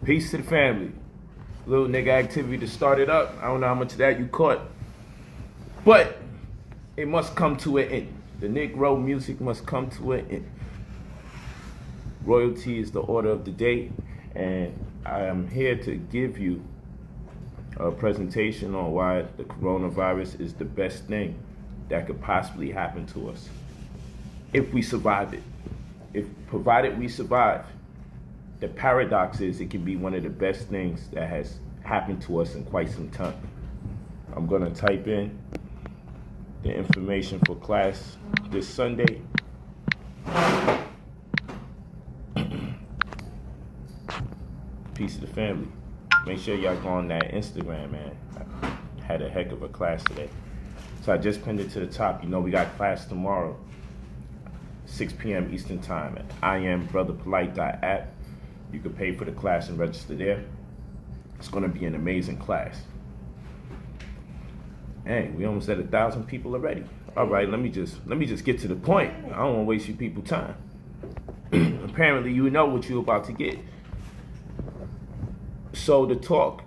Peace to the family. Little nigga activity to start it up. I don't know how much of that you caught. But it must come to an end. The Negro music must come to an end. Royalty is the order of the day. And I am here to give you a presentation on why the coronavirus is the best thing that could possibly happen to us. If we survive it. Provided we survive. The paradox is it can be one of the best things that has happened to us in quite some time. I'm gonna type in the information for class this Sunday. Peace to the family. Make sure y'all go on that Instagram, man. I had a heck of a class today. So I just pinned it to the top. You know we got class tomorrow, 6 p.m. Eastern time at brotherpolight.app. You can pay for the class and register there. It's gonna be an amazing class. Hey, we almost at 1,000 people already. All right, let me just get to the point. I don't want to waste you people time. Apparently, you know what you're about to get. So the talk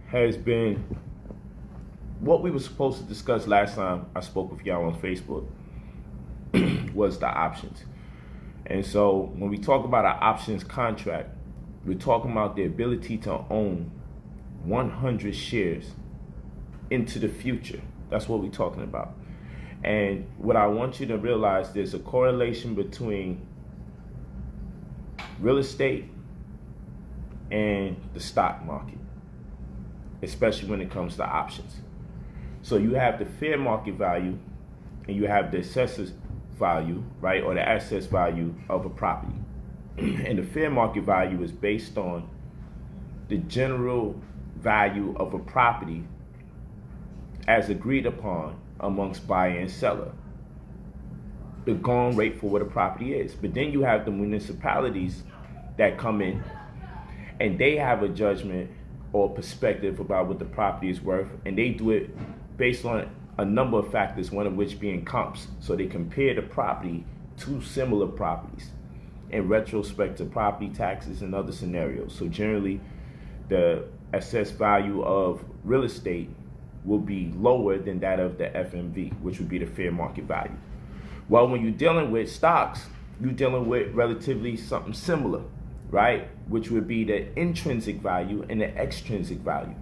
has been what we were supposed to discuss last time I spoke with y'all on Facebook was the options. And so when we talk about an options contract, we're talking about the ability to own 100 shares into the future. That's what we're talking about. And what I want you to realize, there's a correlation between real estate and the stock market, especially when it comes to options. So you have the fair market value and you have the assessor's value, right, or the assessed value of a property. And the fair market value is based on the general value of a property as agreed upon amongst buyer and seller, the going rate for what a property is. But then you have the municipalities that come in and they have a judgment or perspective about what the property is worth, and they do it based on a number of factors, one of which being comps. So they compare the property to similar properties in retrospect to property taxes and other scenarios. So generally, the assessed value of real estate will be lower than that of the FMV, which would be the fair market value. Well, when you're dealing with stocks, you're dealing with relatively something similar, right? Which would be the intrinsic value and the extrinsic value.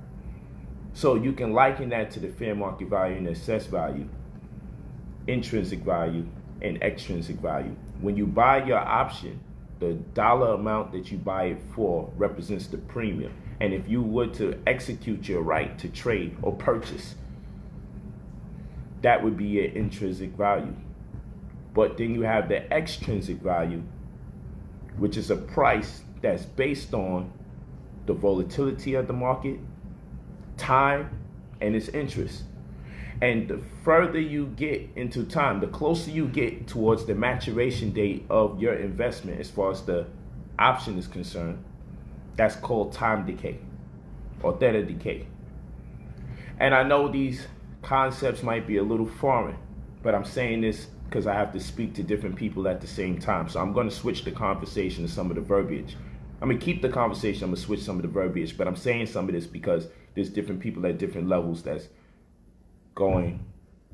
So you can liken that to the fair market value and the assessed value, intrinsic value and extrinsic value. When you buy your option, the dollar amount that you buy it for represents the premium. And if you were to execute your right to trade or purchase, that would be your intrinsic value. But then you have the extrinsic value, which is a price that's based on the volatility of the market, time, and its interest. And the further you get into time, the closer you get towards the maturation date of your investment as far as the option is concerned, that's called time decay or theta decay. And I know these concepts might be a little foreign, but I'm saying this because I have to speak to different people at the same time. So I'm going to switch the conversation to some of the verbiage. I'm going to keep the conversation, I'm going to switch some of the verbiage, but I'm saying some of this because there's different people at different levels that's going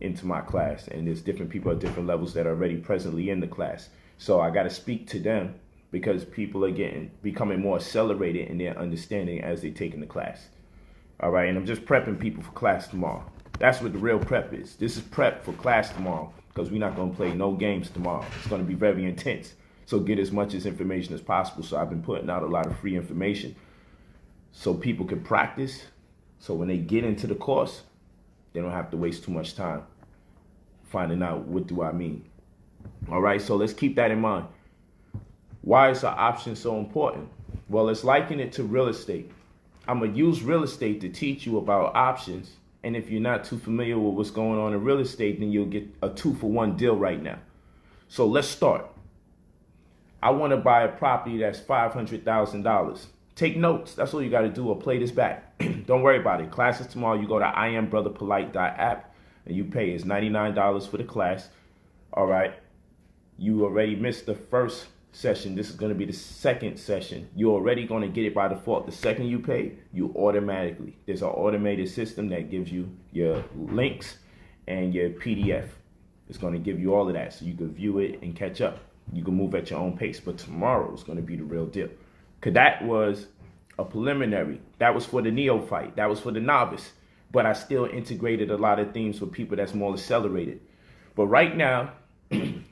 into my class, and there's different people at different levels that are already presently in the class. So I got to speak to them because people are becoming more accelerated in their understanding as they take in the class. All right, and I'm just prepping people for class tomorrow. That's what the real prep is. This is prep for class tomorrow because we're not going to play no games tomorrow. It's going to be very intense. So get as much as information as possible. So I've been putting out a lot of free information so people can practice. So when they get into the course, they don't have to waste too much time finding out what do I mean. All right, so let's keep that in mind. Why is the option so important? Well, let's liken it to real estate. I'm going to use real estate to teach you about options. And if you're not too familiar with what's going on in real estate, then you'll get a 2-for-1 deal right now. So let's start. I want to buy a property that's $500,000. Take notes. That's all you got to do, or play this back. Don't worry about it. Class is tomorrow. You go to brotherpolight.app and you pay. It's $99 for the class. All right. You already missed the first session. This is going to be the second session. You're already going to get it by default. The second you pay, you automatically. There's an automated system that gives you your links and your PDF. It's going to give you all of that so you can view it and catch up. You can move at your own pace. But tomorrow is going to be the real deal. Because that was a preliminary. That was for the neophyte. That was for the novice. But I still integrated a lot of themes for people that's more accelerated. But right now,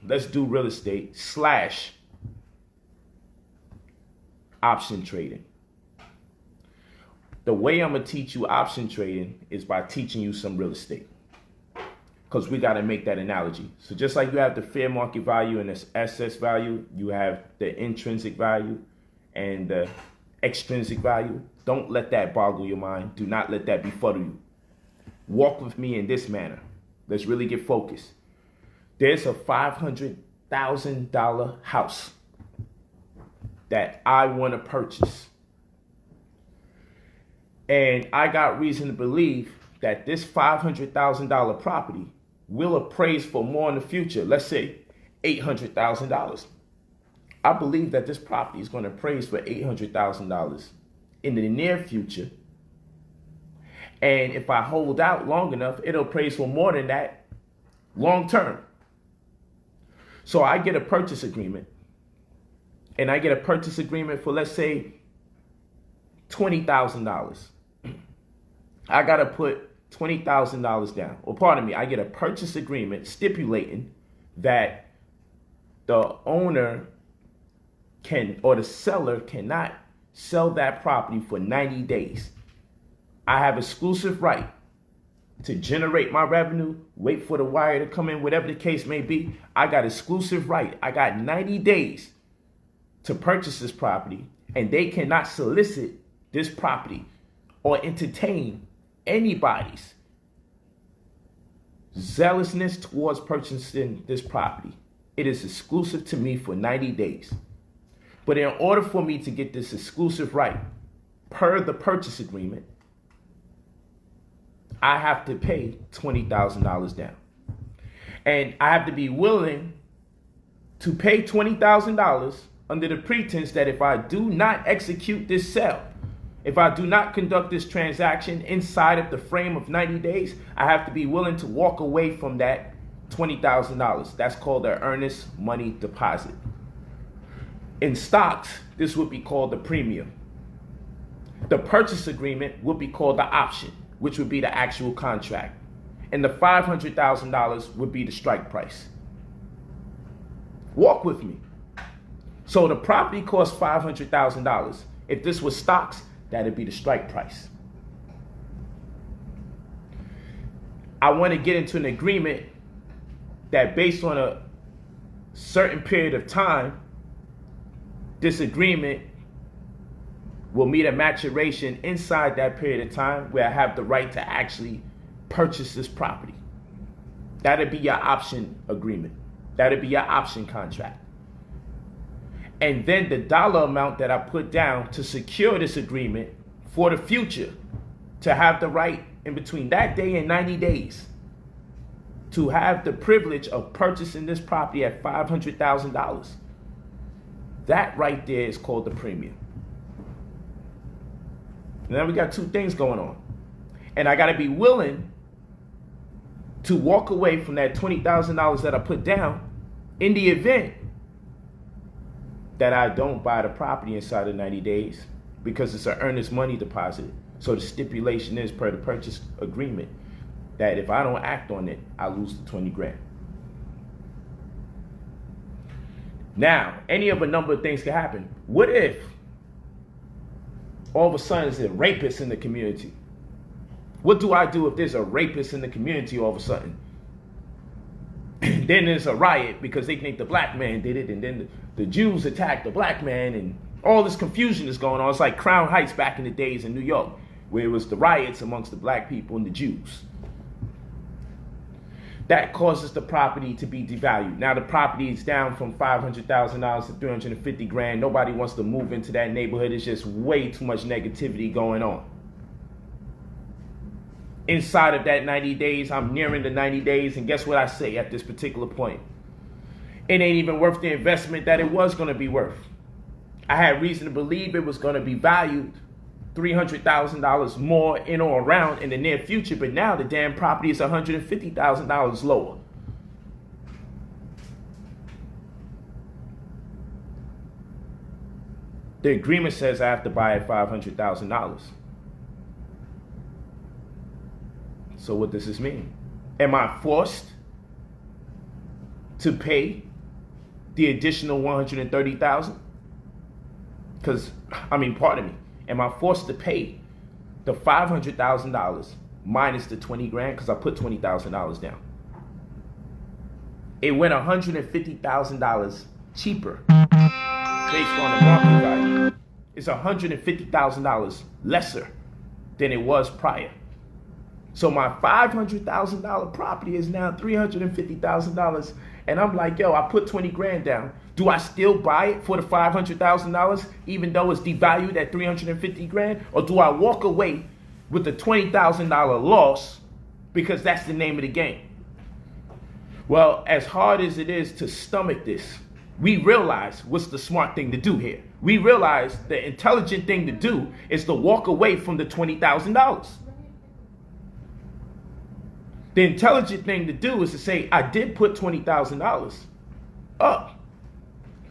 let's do real estate / option trading. The way I'm going to teach you option trading is by teaching you some real estate. Because we got to make that analogy. So just like you have the fair market value and the assess value, you have the intrinsic value and the extrinsic value. Don't let that boggle your mind. Do not let that befuddle you. Walk with me in this manner. Let's really get focused. There's a $500,000 house that I want to purchase. And I got reason to believe that this $500,000 property will appraise for more in the future. Let's say $800,000. I believe that this property is going to appraise for $800,000 in the near future. And if I hold out long enough, it'll appraise for more than that long term. So I get a purchase agreement. And I get a purchase agreement for, let's say, $20,000. I got to put $20,000 down. Or pardon me, I get a purchase agreement stipulating that the owner can, or the seller cannot sell that property for 90 days. I have exclusive right to generate my revenue, wait for the wire to come in, whatever the case may be. I got exclusive right. I got 90 days to purchase this property, and they cannot solicit this property or entertain anybody's zealousness towards purchasing this property. It is exclusive to me for 90 days. But in order for me to get this exclusive right, per the purchase agreement, I have to pay $20,000 down. And I have to be willing to pay $20,000 under the pretense that if I do not execute this sale, if I do not conduct this transaction inside of the frame of 90 days, I have to be willing to walk away from that $20,000. That's called an earnest money deposit. In stocks, this would be called the premium. The purchase agreement would be called the option, which would be the actual contract. And the $500,000 would be the strike price. Walk with me. So the property costs $500,000. If this was stocks, that'd be the strike price. I want to get into an agreement that based on a certain period of time, this agreement will meet a maturation inside that period of time where I have the right to actually purchase this property. That'd be your option agreement. That'd be your option contract. And then the dollar amount that I put down to secure this agreement for the future, to have the right in between that day and 90 days, to have the privilege of purchasing this property at $500,000. That right there is called the premium. Now we got two things going on. And I got to be willing to walk away from that $20,000 that I put down in the event that I don't buy the property inside of 90 days because it's an earnest money deposit. So the stipulation is per the purchase agreement that if I don't act on it, I lose the 20 grand. Now, any of a number of things can happen. What if all of a sudden there's a rapist in the community? What do I do if there's a rapist in the community all of a sudden? Then there's a riot because they think the black man did it, and then the Jews attacked the black man, and all this confusion is going on. It's like Crown Heights back in the days in New York, where it was the riots amongst the black people and the Jews. That causes the property to be devalued. Now the property is down from $500,000 to 350 grand. Nobody wants to move into that neighborhood. It's just way too much negativity going on. Inside of that 90 days, I'm nearing the 90 days, and guess what I say at this particular point? It ain't even worth the investment that it was going to be worth. I had reason to believe it was going to be valued $300,000 more in or around in the near future, but now the damn property is $150,000 lower. The agreement says I have to buy at $500,000. So what does this mean? Am I forced to pay the additional $130,000? Pardon me. Am I forced to pay the $500,000 minus the 20 grand? Because I put $20,000 down. It went $150,000 cheaper based on the market value. It's $150,000 lesser than it was prior. So my $500,000 property is now $350,000, and I'm like, yo, I put 20 grand down. Do I still buy it for the $500,000 even though it's devalued at 350 grand? Or do I walk away with the $20,000 loss because that's the name of the game? Well, as hard as it is to stomach this, we realize what's the smart thing to do here. We realize the intelligent thing to do is to walk away from the $20,000. The intelligent thing to do is to say, I did put $20,000 up,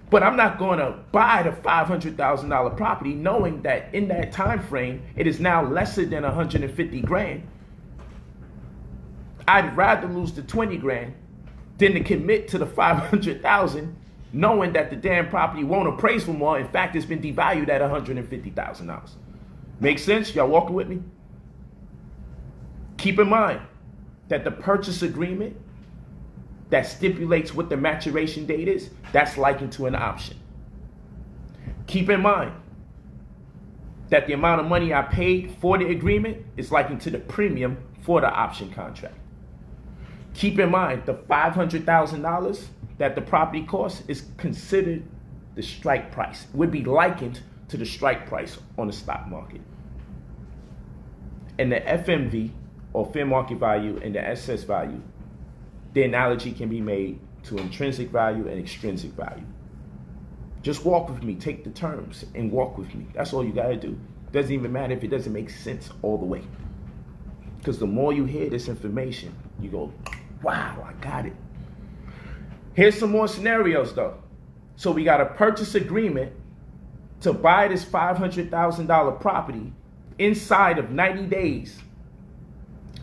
but I'm not going to buy the $500,000 property knowing that in that time frame, it is now lesser than 150 grand. I'd rather lose the 20 grand than to commit to the 500,000 knowing that the damn property won't appraise for more. In fact, it's been devalued at $150,000. Make sense? Y'all walking with me? Keep in mind that the purchase agreement that stipulates what the maturation date is, that's likened to an option. Keep in mind that the amount of money I paid for the agreement is likened to the premium for the option contract. Keep in mind the $500,000 that the property costs is considered the strike price. It would be likened to the strike price on the stock market. And the FMV, or fair market value, and the excess value, the analogy can be made to intrinsic value and extrinsic value. Just walk with me, take the terms and walk with me. That's all you gotta do. Doesn't even matter if it doesn't make sense all the way. Because the more you hear this information, you go, wow, I got it. Here's some more scenarios though. So we got a purchase agreement to buy this $500,000 property inside of 90 days.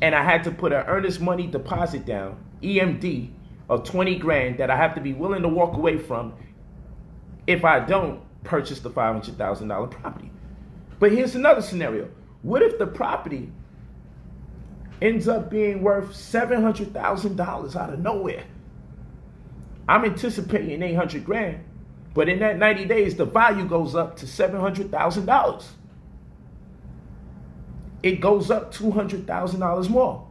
And I had to put an earnest money deposit down, EMD, of 20 grand that I have to be willing to walk away from if I don't purchase the $500,000 property. But here's another scenario. What if the property ends up being worth $700,000 out of nowhere? I'm anticipating 800 grand, but in that 90 days, the value goes up to $700,000. It goes up $200,000 more.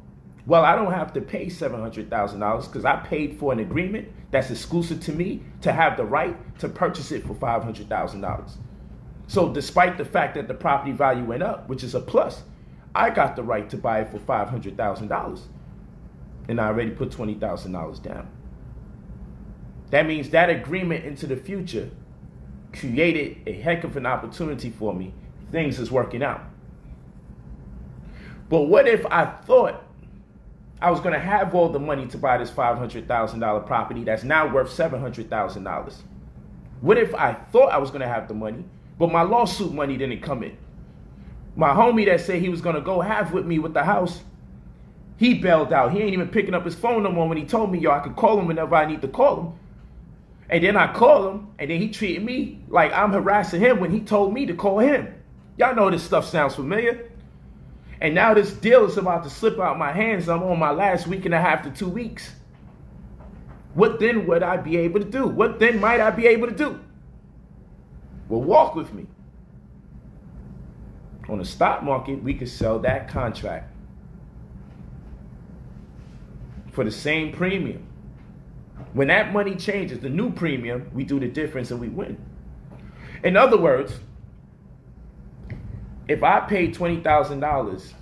Well, I don't have to pay $700,000 because I paid for an agreement that's exclusive to me to have the right to purchase it for $500,000. So despite the fact that the property value went up, which is a plus, I got the right to buy it for $500,000. And I already put $20,000 down. That means that agreement into the future created a heck of an opportunity for me. Things is working out. But what if I thought I was going to have all the money to buy this $500,000 property that's now worth $700,000? What if I thought I was going to have the money, but my lawsuit money didn't come in? My homie that said he was going to go half with me with the house, he bailed out. He ain't even picking up his phone no more when he told me, yo, I could call him whenever I need to call him. And then I call him, and then he treated me like I'm harassing him when he told me to call him. Y'all know this stuff sounds familiar. And now this deal is about to slip out my hands. I'm on my last week and a half to 2 weeks. What then would I be able to do? What then might I be able to do? Well, walk with me. On the stock market, we could sell that contract for the same premium. When that money changes, the new premium, we do the difference and we win. In other words, if I pay $20,000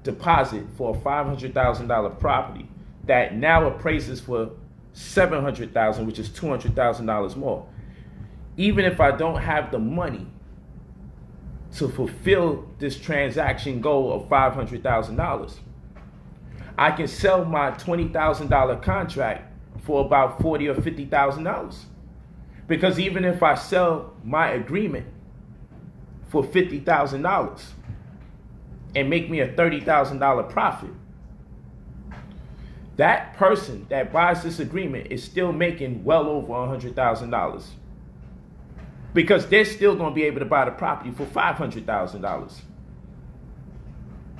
deposit for a $500,000 property that now appraises for $700,000, which is $200,000 more. Even if I don't have the money to fulfill this transaction goal of $500,000, I can sell my $20,000 contract for about $40,000 or $50,000. Because even if I sell my agreement for $50,000 and make me a $30,000 profit, that person that buys this agreement is still making well over $100,000, because they're still going to be able to buy the property for $500,000.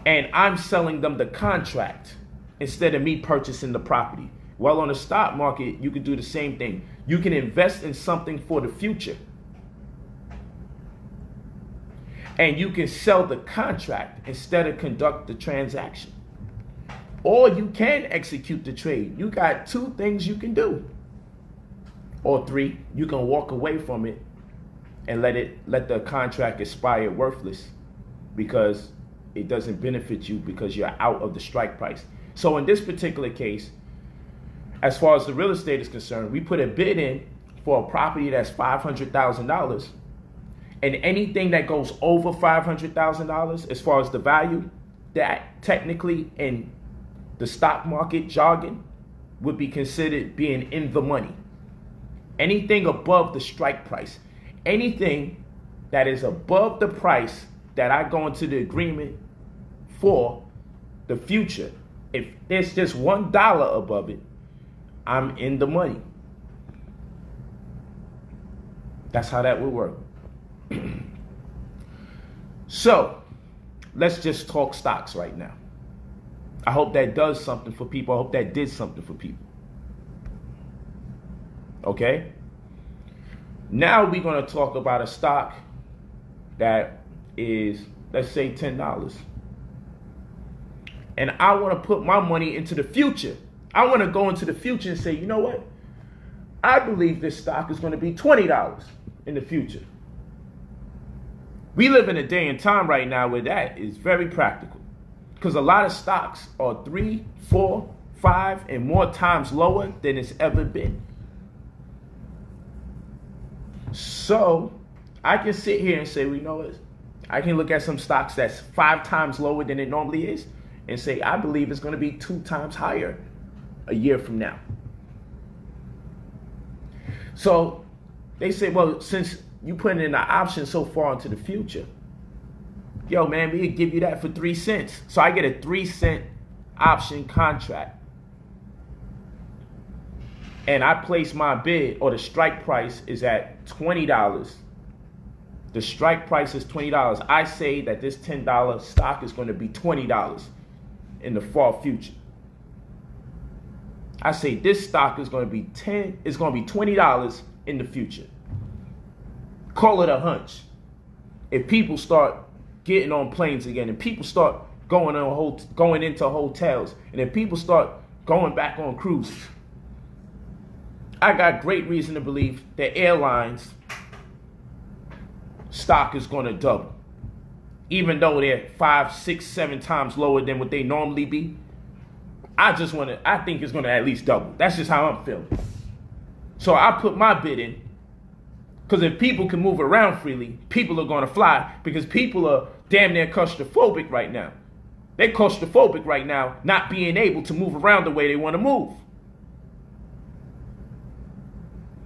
And I'm selling them the contract instead of me purchasing the property. Well, on the stock market, you can do the same thing. You can invest in something for the future, and you can sell the contract instead of conduct the transaction. Or you can execute the trade. You got two things you can do. Or three, you can walk away from it and let the contract expire worthless because it doesn't benefit you because you're out of the strike price. So in this particular case, as far as the real estate is concerned, we put a bid in for a property that's $500,000, and anything that goes over $500,000 as far as the value, that technically in the stock market jargon would be considered being in the money. Anything above the strike price, anything that is above the price that I go into the agreement for the future, if there's just $1 above it, I'm in the money. That's how that would work. So let's just talk stocks right now. I hope that does something for people. I hope that did something for people. Okay? Now we're going to talk about a stock that is, let's say, $10. And I want to put my money into the future. I want to go into the future and say, you know what? I believe this stock is going to be $20 in the future. We live in a day and time right now where that is very practical, because a lot of stocks are 3, 4, 5, and more times lower than it's ever been. So I can sit here and say, well, you know what? I can look at some stocks that's 5 times lower than it normally is and say, I believe it's going to be 2 times higher a year from now. So they say, well, since you putting in an option so far into the future, yo, man, we could give you that for 3 cents. So I get a 3-cent option contract. And I place my bid, or the strike price is at $20. The strike price is $20. I say that this $10 stock is going to be $20 in the far future. I say this stock is going to be $20 in the future. Call it a hunch. If people start getting on planes again, and people start going into hotels, and if people start going back on cruises, I got great reason to believe that airlines stock is going to double. Even though they're 5, 6, 7 times lower than what they normally be, I think it's going to at least double. That's just how I'm feeling. So I put my bid in, because if people can move around freely, people are going to fly, because people are damn near claustrophobic right now. They're claustrophobic right now, not being able to move around the way they want to move.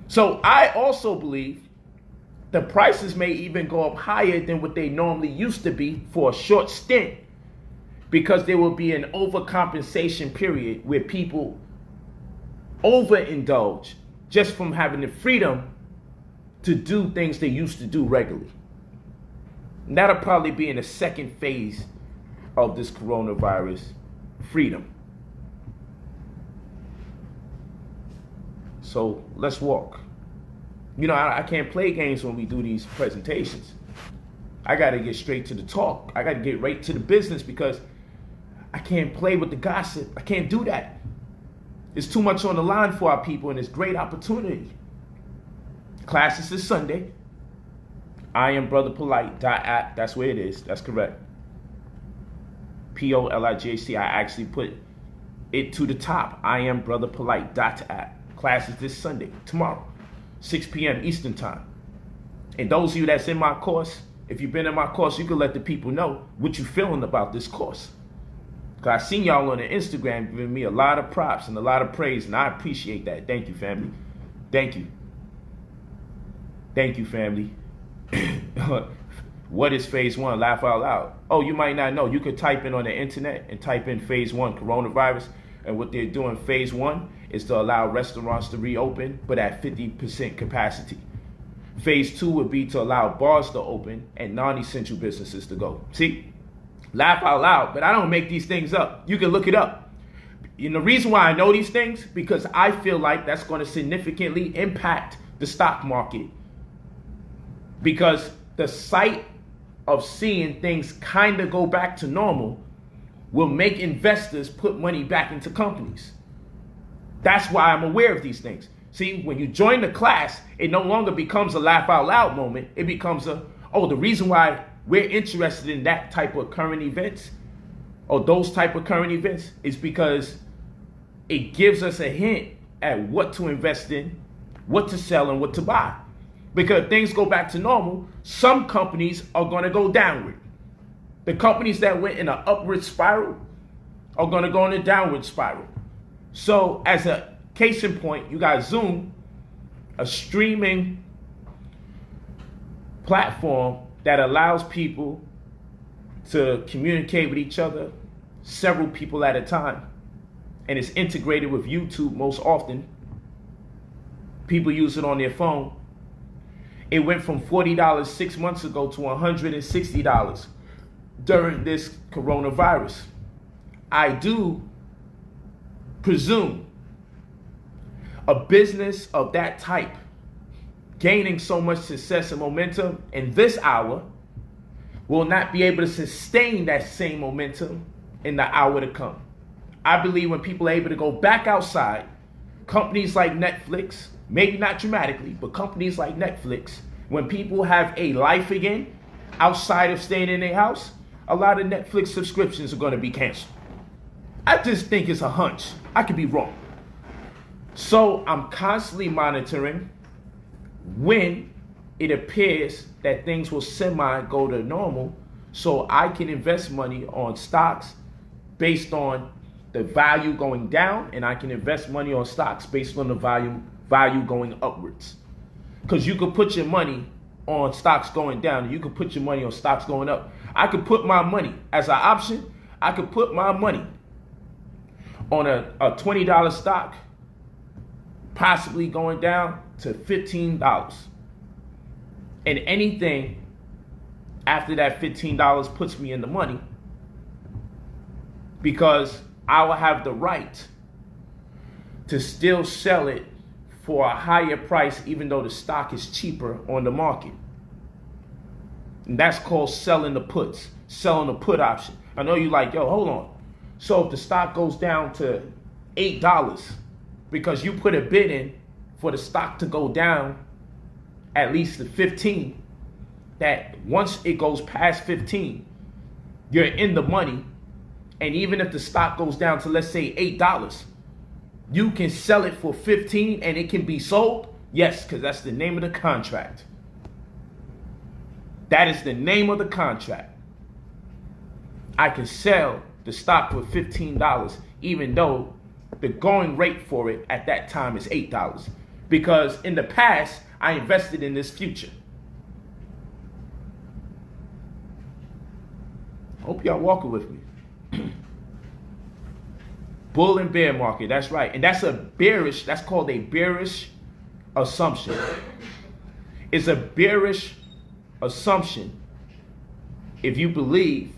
So I also believe the prices may even go up higher than what they normally used to be for a short stint, because there will be an overcompensation period where people overindulge just from having the freedom to do things they used to do regularly. And that'll probably be in the second phase of this coronavirus freedom. So let's walk. You know, I can't play games when we do these presentations. I got to get straight to the talk. I got to get right to the business, because I can't play with the gossip. I can't do that. There's too much on the line for our people, and it's great opportunity. Classes is Sunday. I am brotherpolight.app. That's where it is. That's correct. Polight. I actually put it to the top. I am brotherpolight.app. Class is this Sunday, tomorrow, 6 p.m. Eastern time. And those of you that's in my course, if you've been in my course, you can let the people know what you're feeling about this course. Because I seen y'all on the Instagram giving me a lot of props and a lot of praise, and I appreciate that. Thank you, family. Thank you. Thank you, family. What is phase one? Laugh out loud. Oh, you might not know. You could type in on the internet and type in phase one coronavirus. And what they're doing, phase one, is to allow restaurants to reopen, but at 50% capacity. Phase two would be to allow bars to open and non-essential businesses to go. See? Laugh out loud, but I don't make these things up. You can look it up. And the reason why I know these things, because I feel like that's going to significantly impact the stock market. Because the sight of seeing things kind of go back to normal will make investors put money back into companies. That's why I'm aware of these things. See, when you join the class, it no longer becomes a laugh out loud moment. It becomes the reason why we're interested in that type of current events or those type of current events is because it gives us a hint at what to invest in, what to sell, and what to buy. Because if things go back to normal, some companies are going to go downward. The companies that went in an upward spiral are going to go in a downward spiral. So as a case in point, you got Zoom, a streaming platform that allows people to communicate with each other, several people at a time. And it's integrated with YouTube most often. People use it on their phone. It went from $40 6 months ago to $160 during this coronavirus. I do presume a business of that type gaining so much success and momentum in this hour will not be able to sustain that same momentum in the hour to come. I believe when people are able to go back outside, companies like Netflix, maybe not dramatically, but companies like Netflix, when people have a life again outside of staying in their house, a lot of Netflix subscriptions are going to be canceled. I just think it's a hunch. I could be wrong. So I'm constantly monitoring when it appears that things will go to normal so I can invest money on stocks based on the value going down, and I can invest money on stocks based on the value going upwards. Because you could put your money on stocks going down, and you could put your money on stocks going up. I could put my money as an option. I could put my money on a $20 stock, possibly going down to $15. And anything after that $15 puts me in the money, because I will have the right to still sell it for a higher price even though the stock is cheaper on the market. And that's called selling the puts, selling the put option. I know you like, yo, hold on. So if the stock goes down to $8 because you put a bid in for the stock to go down at least to 15, that once it goes past 15, you're in the money. And even if the stock goes down to, let's say, $8, you can sell it for 15 and it can be sold? Yes, because that's the name of the contract. That is the name of the contract. I can sell the stock for $15 even though the going rate for it at that time is $8. Because in the past, I invested in this future. Hope y'all walking with me. Bull and bear market, that's right. And that's called a bearish assumption. It's a bearish assumption if you believe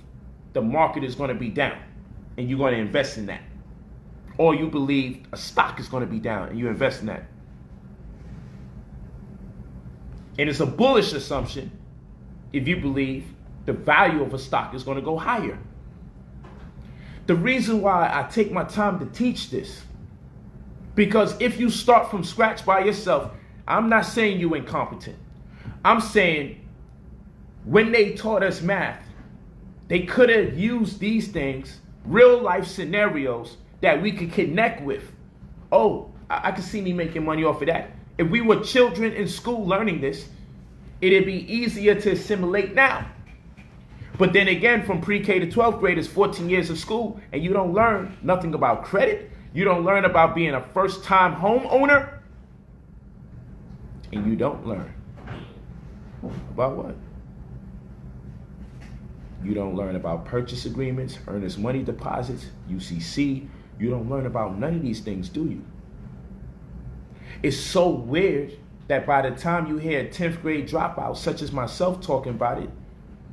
the market is going to be down and you're going to invest in that. Or you believe a stock is going to be down and you invest in that. And it's a bullish assumption if you believe the value of a stock is going to go higher. The reason why I take my time to teach this, because if you start from scratch by yourself, I'm not saying you're incompetent. I'm saying when they taught us math, they could have used these things, real life scenarios that we could connect with. Oh, I could see me making money off of that. If we were children in school learning this, it'd be easier to assimilate now. But then again, from pre-K to 12th grade is 14 years of school, and you don't learn nothing about credit. You don't learn about being a first-time homeowner. And you don't learn about what? You don't learn about purchase agreements, earnest money deposits, UCC. You don't learn about none of these things, do you? It's so weird that by the time you hear a 10th grade dropout, such as myself talking about it,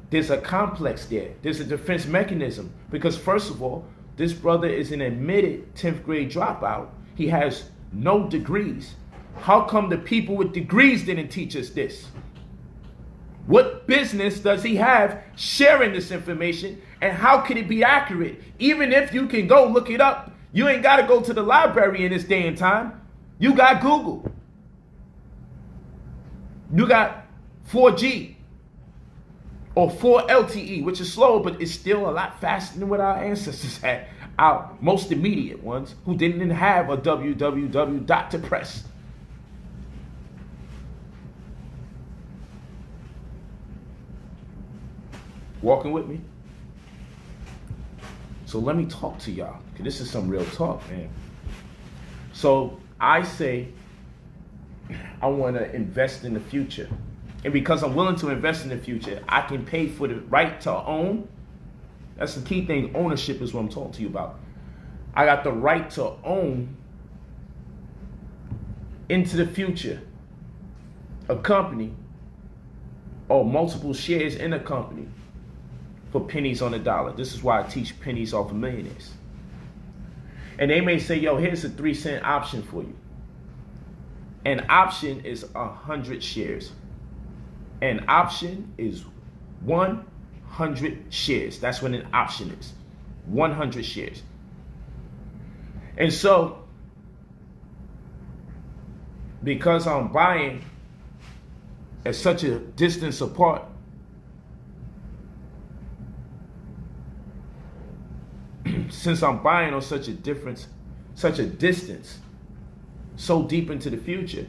there's a complex there. There's a defense mechanism. Because first of all, this brother is an admitted 10th grade dropout. He has no degrees. How come the people with degrees didn't teach us this? What business does he have sharing this information, and how could it be accurate? Even if you can go look it up, you ain't got to go to the library in this day and time. You got Google. You got 4G or 4 LTE, which is slow, but it's still a lot faster than what our ancestors had. Our most immediate ones who didn't even have a www dot to press. Walking with me? So let me talk to y'all, because this is some real talk, man. So I say I want to invest in the future. And because I'm willing to invest in the future, I can pay for the right to own. That's the key thing. Ownership is what I'm talking to you about. I got the right to own into the future a company or multiple shares in a company for pennies on the dollar. This is why I teach pennies off of millionaires. And they may say, yo, here's a 3-cent option for you. An option is 100 shares. An option is 100 shares. That's what an option is. 100 shares. And so, because I'm buying at such a distance apart, since I'm buying on such a distance, so deep into the future,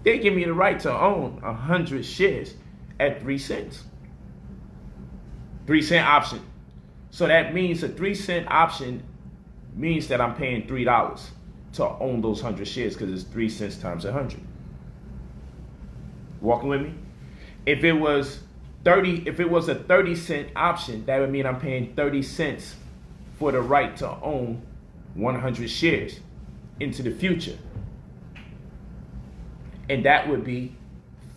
they give me the right to own 100 shares at 3 cents. 3-cent option. So that means a 3-cent option means that I'm paying $3 to own those 100 shares, because it's 3 cents times 100. Walking with me? If it was a 30-cent option, that would mean I'm paying 30 cents for the right to own 100 shares into the future. And that would be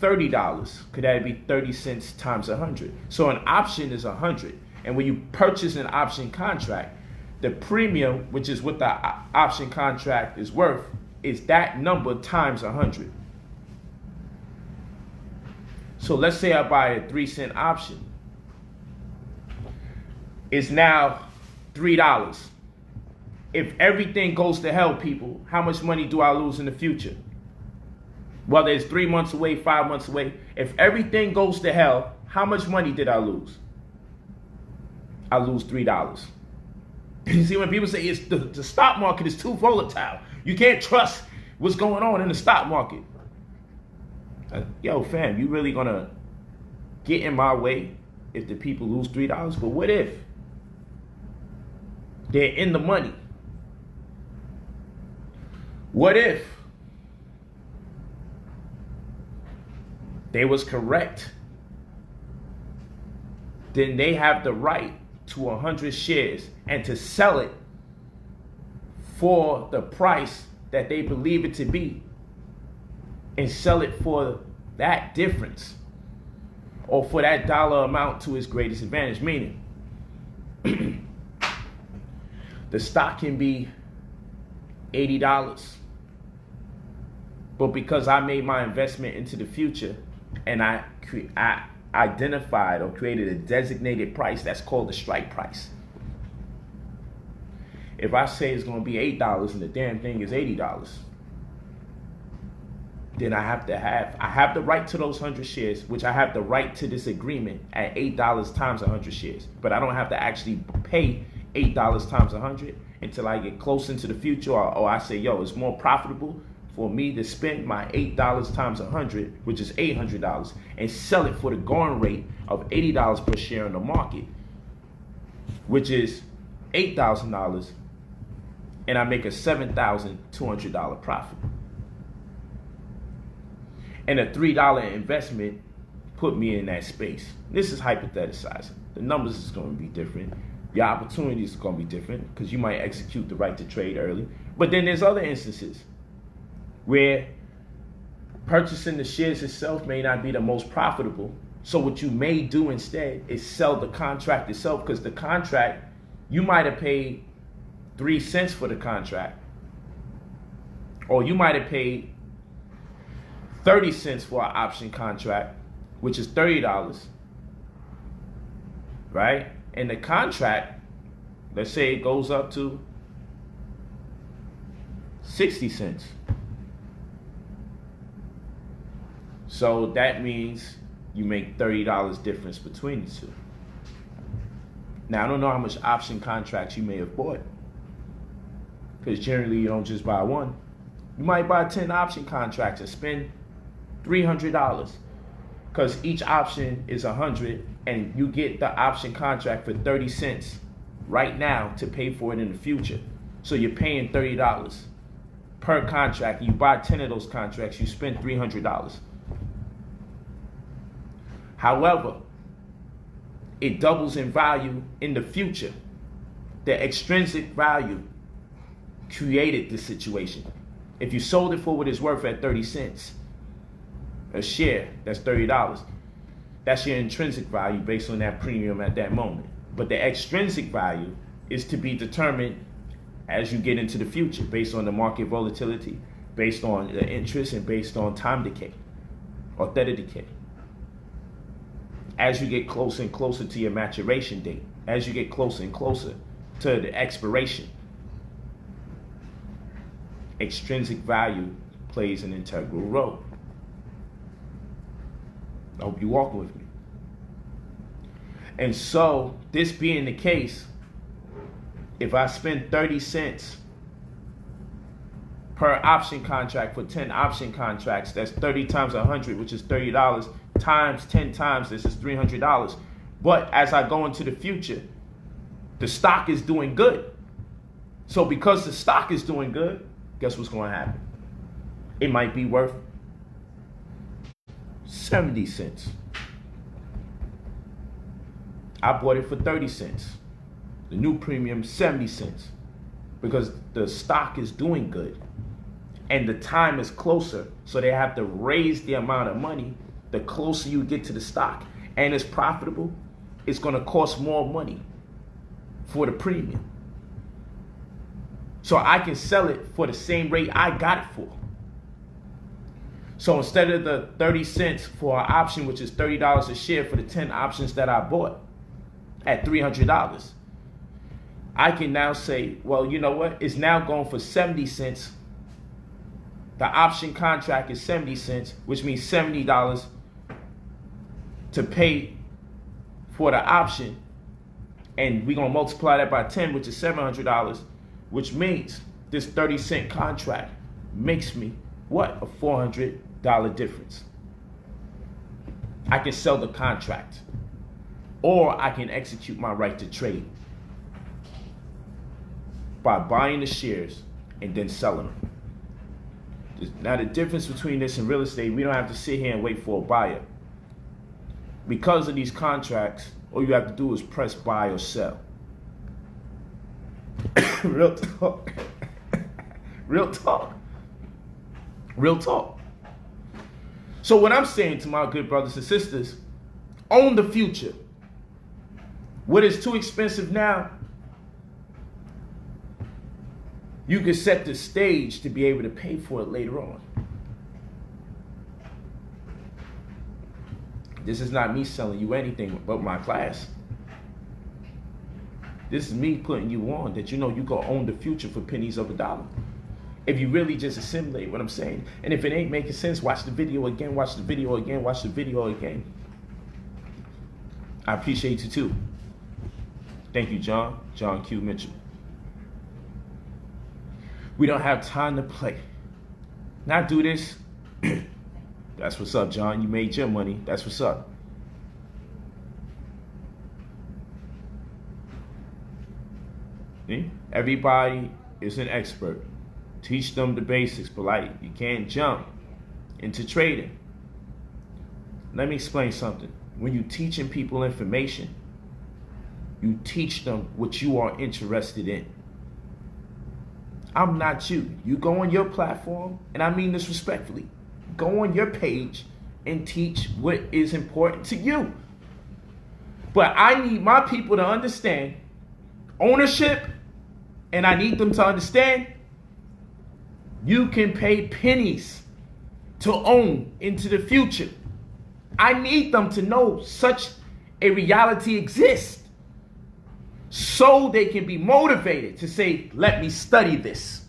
$30. Could that be 30 cents times 100? So an option is 100. And when you purchase an option contract, the premium, which is what the option contract is worth, is that number times 100. So let's say I buy a 3-cent option. It's now $3. If everything goes to hell, people, how much money do I lose in the future? Whether it's 3 months away, 5 months away, if everything goes to hell, how much money did I lose? I lose $3. You see, when people say it's the stock market is too volatile, you can't trust what's going on in the stock market. Yo, fam, you really gonna get in my way if the people lose $3? But what if they're in the money? What if they was correct? Then they have the right to 100 shares and to sell it for the price that they believe it to be, and sell it for that difference or for that dollar amount to its greatest advantage. Meaning, the stock can be $80, but because I made my investment into the future and I identified or created a designated price, that's called the strike price. If I say it's going to be $8 and the damn thing is $80, then I have the right to those 100 shares, which I have the right to this agreement at $8 times 100 shares. But I don't have to actually pay $8 times 100 until I get close into the future, or I say, yo, it's more profitable for me to spend my $8 times 100, which is $800, and sell it for the going rate of $80 per share in the market, which is $8,000, and I make a $7,200 profit. And a $3 investment put me in that space. This is hypotheticizing. The numbers is going to be different. Your opportunities are going to be different because you might execute the right to trade early. But then there's other instances where purchasing the shares itself may not be the most profitable. So what you may do instead is sell the contract itself, because the contract, you might have paid 3 cents for the contract, or you might have paid 30 cents for an option contract, which is $30, right? And the contract, let's say it goes up to 60 cents. So that means you make $30 difference between the two. Now, I don't know how much option contracts you may have bought, because generally you don't just buy one. You might buy 10 option contracts and spend $300, because each option is 100, and you get the option contract for 30 cents right now to pay for it in the future. So you're paying $30 per contract. You buy 10 of those contracts, you spend $300. However, it doubles in value in the future. The extrinsic value created this situation. If you sold it for what it's worth at 30 cents a share, that's $30. That's your intrinsic value based on that premium at that moment. But the extrinsic value is to be determined as you get into the future, based on the market volatility, based on the interest, and based on time decay or theta decay. As you get closer and closer to your maturation date, as you get closer and closer to the expiration, extrinsic value plays an integral role. I hope you walk with me. And so, this being the case, if I spend 30 cents per option contract for 10 option contracts, that's 30 times 100, which is $30, times 10 times, this is $300. But as I go into the future, the stock is doing good. So because the stock is doing good, guess what's going to happen? It might be worth 70 cents. I bought it for 30 cents. The new premium, 70 cents. Because the stock is doing good. And the time is closer, so they have to raise the amount of money the closer you get to the stock. And it's profitable, it's going to cost more money for the premium. So I can sell it for the same rate I got it for. So instead of the 30 cents for an option, which is $30 a share for the 10 options that I bought at $300, I can now say, well, you know what? It's now going for 70 cents. The option contract is 70 cents, which means $70 to pay for the option. And we're going to multiply that by 10, which is $700, which means this 30-cent contract makes me, what? A $400 difference. I can sell the contract, or I can execute my right to trade by buying the shares and then selling them. Now, the difference between this and real estate, we don't have to sit here and wait for a buyer. Because of these contracts, all you have to do is press buy or sell. Real talk. Real talk. Real talk. So what I'm saying to my good brothers and sisters, own the future. What is too expensive now, you can set the stage to be able to pay for it later on. This is not me selling you anything but my class. This is me putting you on that you know you can own the future for pennies of a dollar. If you really just assimilate what I'm saying. And if it ain't making sense, watch the video again, watch the video again, watch the video again. I appreciate you too. Thank you, John Q. Mitchell. We don't have time to play. Now do this. That's what's up, John. You made your money. That's what's up. See? Everybody is an expert. Teach them the basics, Polight. You can't jump into trading. Let me explain something. When you're teaching people information, you teach them what you are interested in. I'm not you. You go on your platform, and I mean this respectfully, go on your page and teach what is important to you. But I need my people to understand ownership, and I need them to understand you can pay pennies to own into the future. I need them to know such a reality exists so they can be motivated to say, let me study this.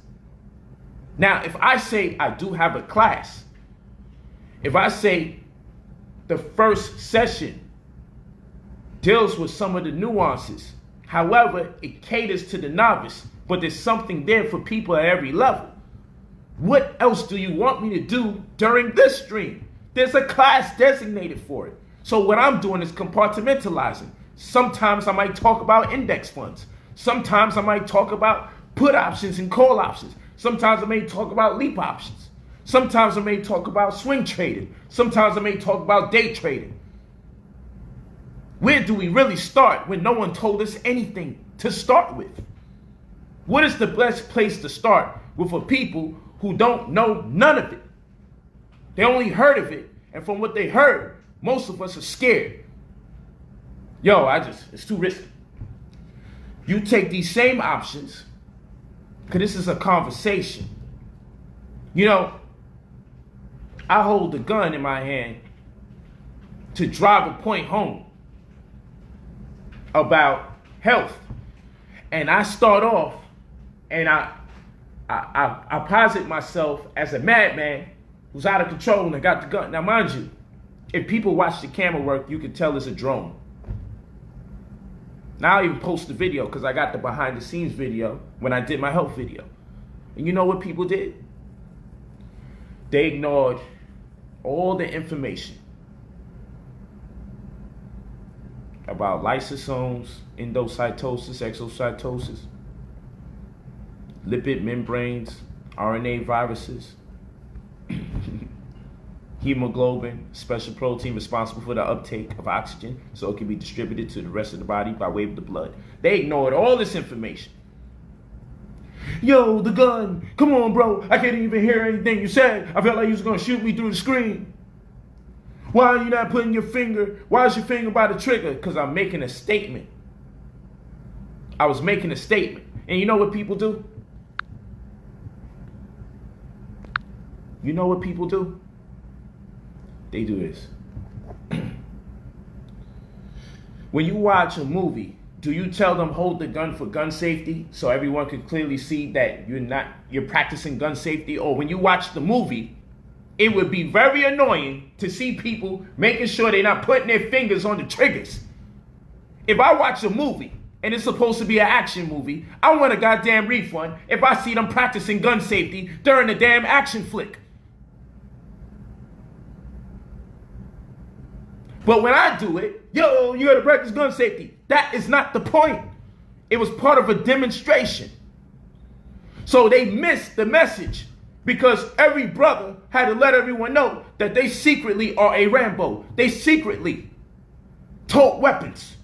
Now, if I say I do have a class, if I say the first session deals with some of the nuances, however, it caters to the novice, but there's something there for people at every level. What else do you want me to do during this stream? There's a class designated for it. So what I'm doing is compartmentalizing. Sometimes I might talk about index funds. Sometimes I might talk about put options and call options. Sometimes I may talk about leap options. Sometimes I may talk about swing trading. Sometimes I may talk about day trading. Where do we really start when no one told us anything to start with? What is the best place to start with for people who don't know none of it? They only heard of it, and from what they heard, most of us are scared. Yo, it's too risky. You take these same options, because this is a conversation. You know, I hold the gun in my hand to drive a point home about health. And I start off and I posit myself as a madman who's out of control and got the gun. Now, mind you, if people watch the camera work, you can tell it's a drone. Now I'll even post the video because I got the behind the scenes video when I did my health video. And you know what people did? They ignored all the information about lysosomes, endocytosis, exocytosis, lipid membranes, RNA viruses, hemoglobin, special protein responsible for the uptake of oxygen so it can be distributed to the rest of the body by way of the blood. They ignored all this information. Yo, the gun. Come on, bro. I can't even hear anything you said. I felt like you was going to shoot me through the screen. Why are you not putting your finger? Why is your finger by the trigger? Because I'm making a statement. I was making a statement. And you know what people do? You know what people do? They do this. When you watch a movie, do you tell them hold the gun for gun safety so everyone can clearly see that you're practicing gun safety? Or when you watch the movie, it would be very annoying to see people making sure they're not putting their fingers on the triggers. If I watch a movie and it's supposed to be an action movie, I want a goddamn refund if I see them practicing gun safety during the damn action flick. But when I do it, yo, you gotta practice gun safety. That is not the point. It was part of a demonstration. So they missed the message because every brother had to let everyone know that they secretly are a Rambo. They secretly tote weapons.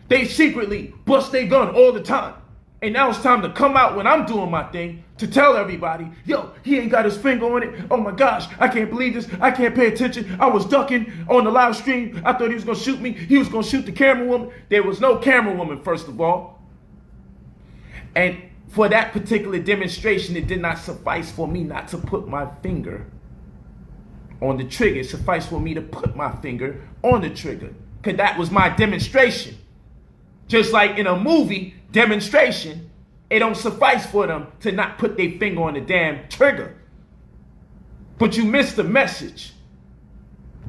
They secretly bust their gun all the time. And now it's time to come out when I'm doing my thing to tell everybody, yo, he ain't got his finger on it. Oh my gosh, I can't believe this. I can't pay attention. I was ducking on the live stream. I thought he was going to shoot me. He was going to shoot the camera woman. There was no camera woman, first of all. And for that particular demonstration, it did not suffice for me not to put my finger on the trigger. It sufficed for me to put my finger on the trigger because that was my demonstration. Just like in a movie demonstration, it don't suffice for them to not put their finger on the damn trigger. But you miss the message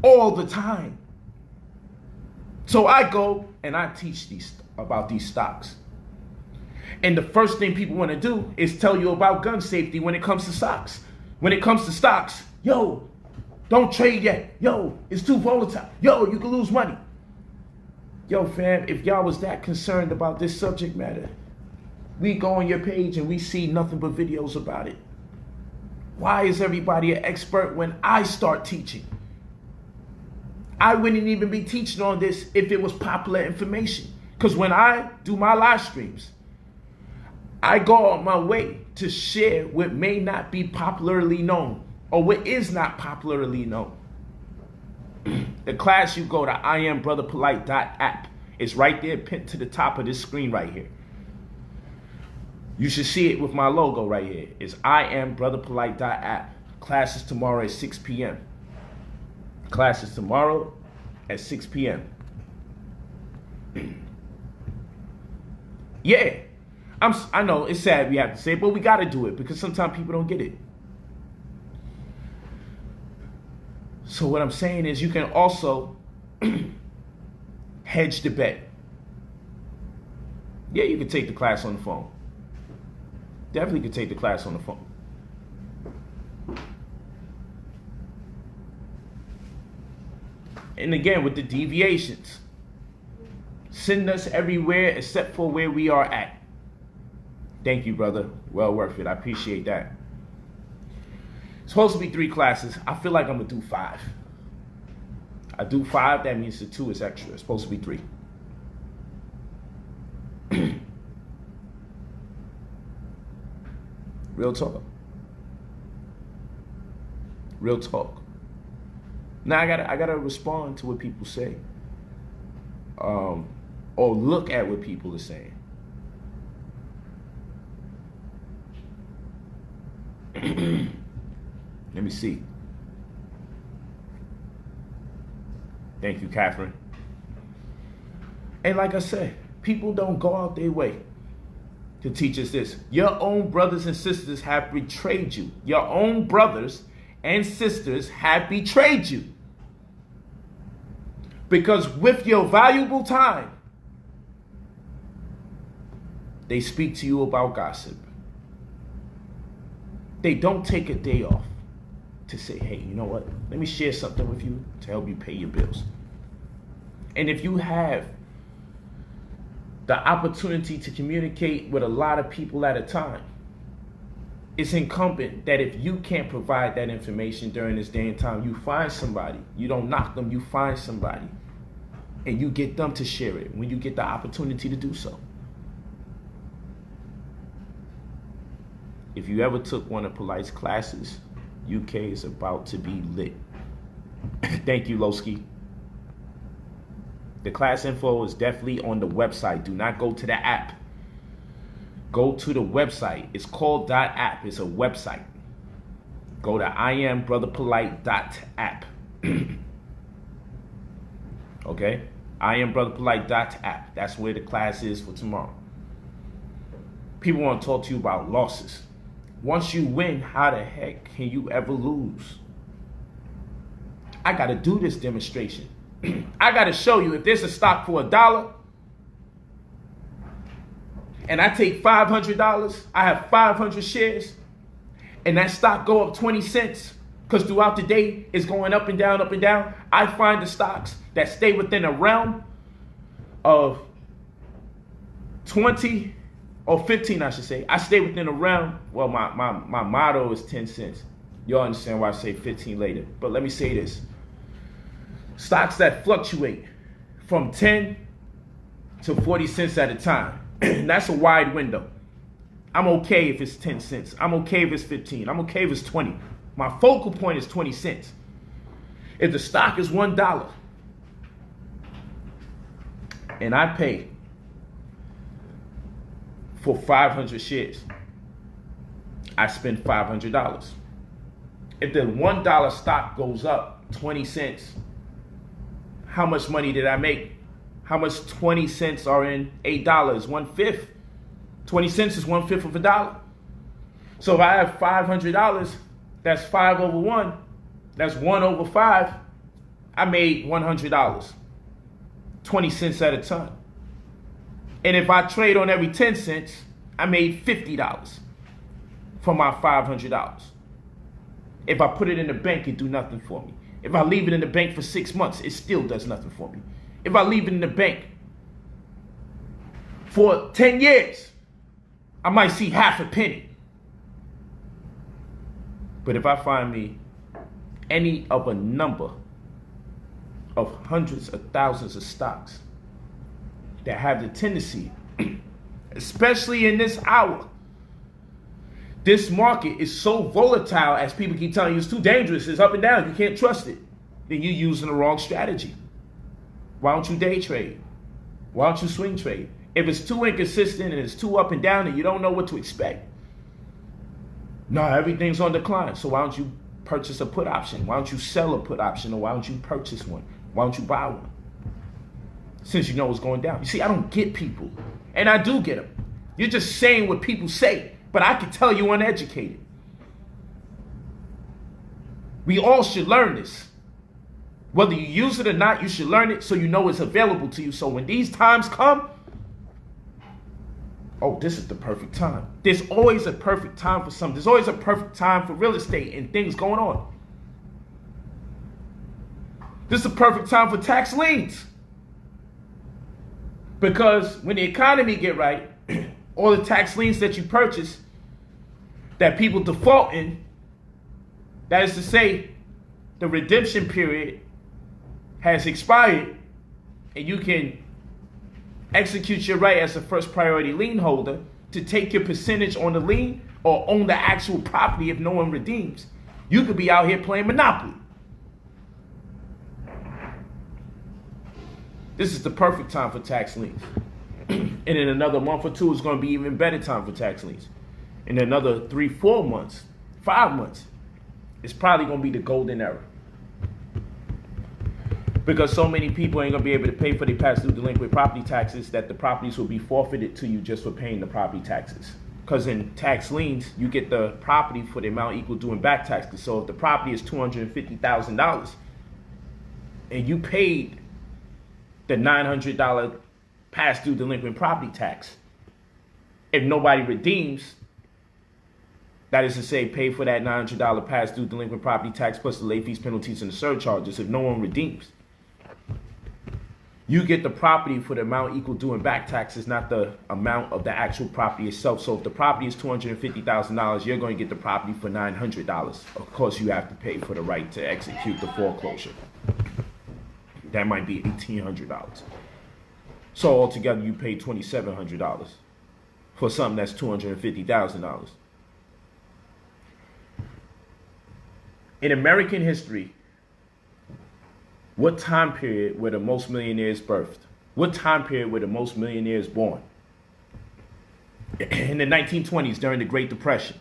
all the time. So I go and I teach about these stocks. And the first thing people want to do is tell you about gun safety when it comes to stocks. When it comes to stocks, yo, don't trade yet. Yo, it's too volatile. Yo, you can lose money. Yo, fam, if y'all was that concerned about this subject matter, we go on your page and we see nothing but videos about it. Why is everybody an expert when I start teaching? I wouldn't even be teaching on this if it was popular information. Because when I do my live streams, I go on my way to share what may not be popularly known or what is not popularly known. The class, you go to IamBrotherPolight.app. It's right there pinned to the top of this screen right here. You should see it with my logo right here. It's IamBrotherPolight.app. Class is tomorrow at 6 p.m. Class is tomorrow at 6 p.m. Yeah, I know it's sad we have to say it, but we got to do it because sometimes people don't get it. So what I'm saying is you can also hedge the bet. Yeah, you can take the class on the phone. Definitely can take the class on the phone. And again, with the deviations, send us everywhere except for where we are at. Thank you, brother. Well worth it. I appreciate that. It's supposed to be 3 classes. I feel like I'm going to do 5. I do 5. That means the 2 is extra. It's supposed to be 3. Real talk. Real talk. Now I gotta respond to what people say, or look at what people are saying. Let me see. Thank you, Catherine. And like I said, people don't go out their way to teach us this. Your own brothers and sisters have betrayed you. Your own brothers and sisters have betrayed you. Because with your valuable time, they speak to you about gossip. They don't take a day off to say, hey, you know what? Let me share something with you to help you pay your bills. And if you have the opportunity to communicate with a lot of people at a time, it's incumbent that if you can't provide that information during this day and time, you find somebody. You don't knock them, you find somebody. And you get them to share it when you get the opportunity to do so. If you ever took one of Polight's classes, UK is about to be lit. Thank you, Lowski. The class info is definitely on the website. Do not go to the app. Go to the website. It's called .app. It's a website. Go to IamBrotherPolight.app. Okay? IamBrotherPolight.app. That's where the class is for tomorrow. People want to talk to you about losses. Once you win, how the heck can you ever lose? I got to do this demonstration. I got to show you if there's a stock for $1 and I take $500, I have 500 shares, and that stock go up 20 cents because throughout the day it's going up and down, up and down. I find the stocks that stay within a realm of 20 or 15, I should say. I stay within a realm. Well, my motto is 10 cents. You'll understand why I say 15 later. But let me say this. Stocks that fluctuate from 10 to 40 cents at a time. That's a wide window. I'm okay if it's 10 cents. I'm okay if it's 15. I'm okay if it's 20. My focal point is 20 cents. If the stock is $1 and I pay for 500 shares, I spend $500. If the $1 stock goes up 20 cents, how much money did I make? How much 20 cents are in $8? 1/5. 20 cents is 1/5 of a dollar. So if I have $500, that's 5 over 1. That's 1 over 5. I made $100. 20 cents at a time. And if I trade on every 10 cents, I made $50 from my $500. If I put it in the bank, it do nothing for me. If I leave it in the bank for 6 months, it still does nothing for me. If I leave it in the bank for 10 years, I might see half a penny. But if I find me any of a number of hundreds of thousands of stocks that have the tendency, especially in this hour, this market is so volatile, as people keep telling you, it's too dangerous, it's up and down, you can't trust it, then you're using the wrong strategy. Why don't you day trade? Why don't you swing trade? If it's too inconsistent and it's too up and down and you don't know what to expect, no, everything's on decline. So why don't you purchase a put option? Why don't you sell a put option? Or why don't you purchase one? Why don't you buy one? Since you know it's going down. You see, I don't get people. And I do get them. You're just saying what people say. But I can tell you uneducated. We all should learn this. Whether you use it or not, you should learn it so you know it's available to you. So when these times come, oh, this is the perfect time. There's always a perfect time for something. There's always a perfect time for real estate and things going on. This is the perfect time for tax liens. Because when the economy get right, all the tax liens that you purchase, that people default in, that is to say, the redemption period has expired, and you can execute your right as a first priority lien holder to take your percentage on the lien or own the actual property if no one redeems. You could be out here playing Monopoly. This is the perfect time for tax liens. And in another month or two, it's going to be even better time for tax liens. In another 3, 4 months, 5 months, it's probably going to be the golden era. Because so many people ain't going to be able to pay for their past due delinquent property taxes that the properties will be forfeited to you just for paying the property taxes. Because in tax liens, you get the property for the amount equal due in back taxes. So if the property is $250,000 and you paid the $900 past due delinquent property tax, if nobody redeems, that is to say, pay for that $900 past due delinquent property tax plus the late fees, penalties, and the surcharges. If no one redeems, you get the property for the amount equal due in back taxes, not the amount of the actual property itself. So if the property is $250,000, you're going to get the property for $900. Of course, you have to pay for the right to execute the foreclosure. That might be $1,800. So altogether, you pay $2,700 for something that's $250,000. In American history, what time period were the most millionaires birthed? What time period were the most millionaires born? In the 1920s, during the Great Depression.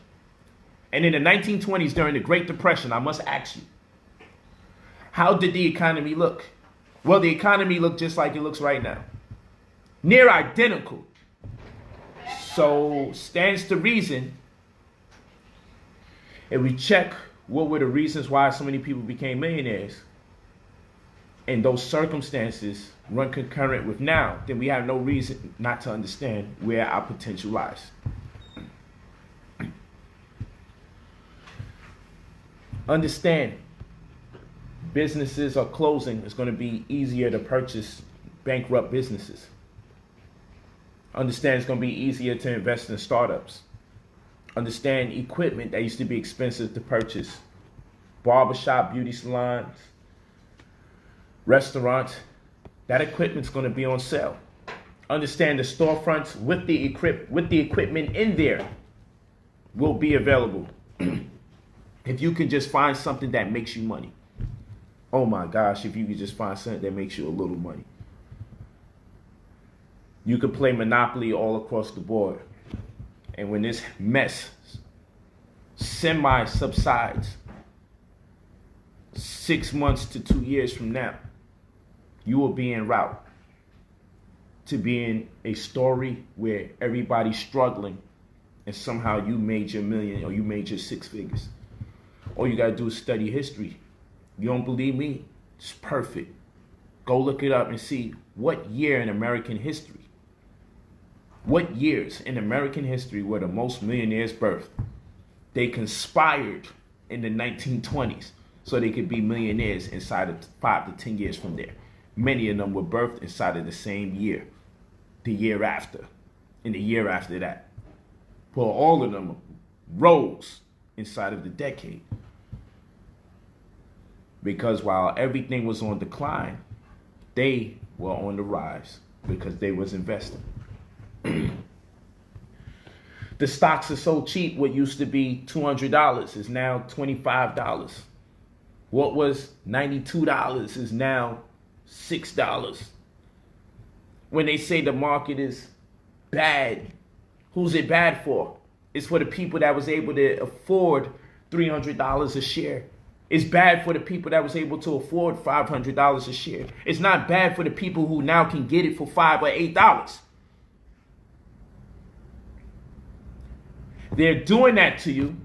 And in the 1920s, during the Great Depression, I must ask you, how did the economy look? Well, the economy looked just like it looks right now. Near identical. So, stands to reason, if we check what were the reasons why so many people became millionaires, and those circumstances run concurrent with now, then we have no reason not to understand where our potential lies. Understand, businesses are closing. It's going to be easier to purchase bankrupt businesses. Understand, it's going to be easier to invest in startups. Understand, equipment that used to be expensive to purchase, barbershop, beauty salons, restaurants, that equipment's going to be on sale. Understand, the storefronts with the equipment in there will be available. If you can just find something that makes you money. Oh my gosh, if you could just find something that makes you a little money. You could play Monopoly all across the board. And when this mess semi-subsides, 6 months to 2 years from now, you will be en route to being a story where everybody's struggling and somehow you made your million or you made your 6 figures. All you gotta do is study history. You don't believe me? It's perfect. Go look it up and see what year in American history What years in American history were the most millionaires birthed? They conspired in the 1920s so they could be millionaires inside of 5 to 10 years from there. Many of them were birthed inside of the same year, the year after, and the year after that. Well, all of them rose inside of the decade. Because while everything was on decline, they were on the rise because they was investing. The stocks are so cheap, what used to be $200 is now $25. What was $92 is now $6. When they say the market is bad, who's it bad for? It's for the people that was able to afford $300 a share. It's bad for the people that was able to afford $500 a share. It's not bad for the people who now can get it for $5 or $8. They're doing that to you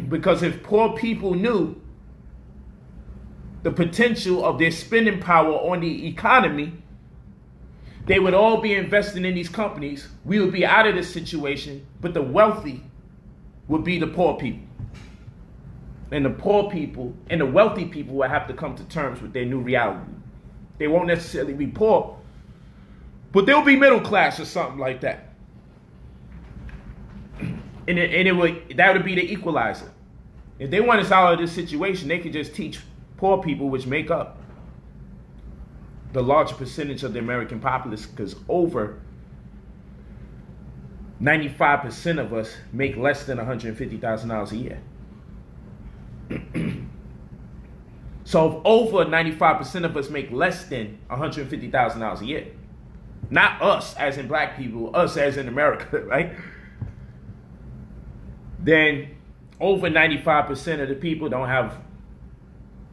because if poor people knew the potential of their spending power on the economy, they would all be investing in these companies. We would be out of this situation, but the wealthy would be the poor people. And the poor people and the wealthy people will have to come to terms with their new reality. They won't necessarily be poor, but they'll be middle class or something like that. And that would be the equalizer. If they want us out of this situation, they could just teach poor people, which make up the larger percentage of the American populace, because over 95% of us make less than $150,000 a year. So if over 95% of us make less than $150,000 a year, not us as in black people, us as in America, right? Then over 95% of the people don't have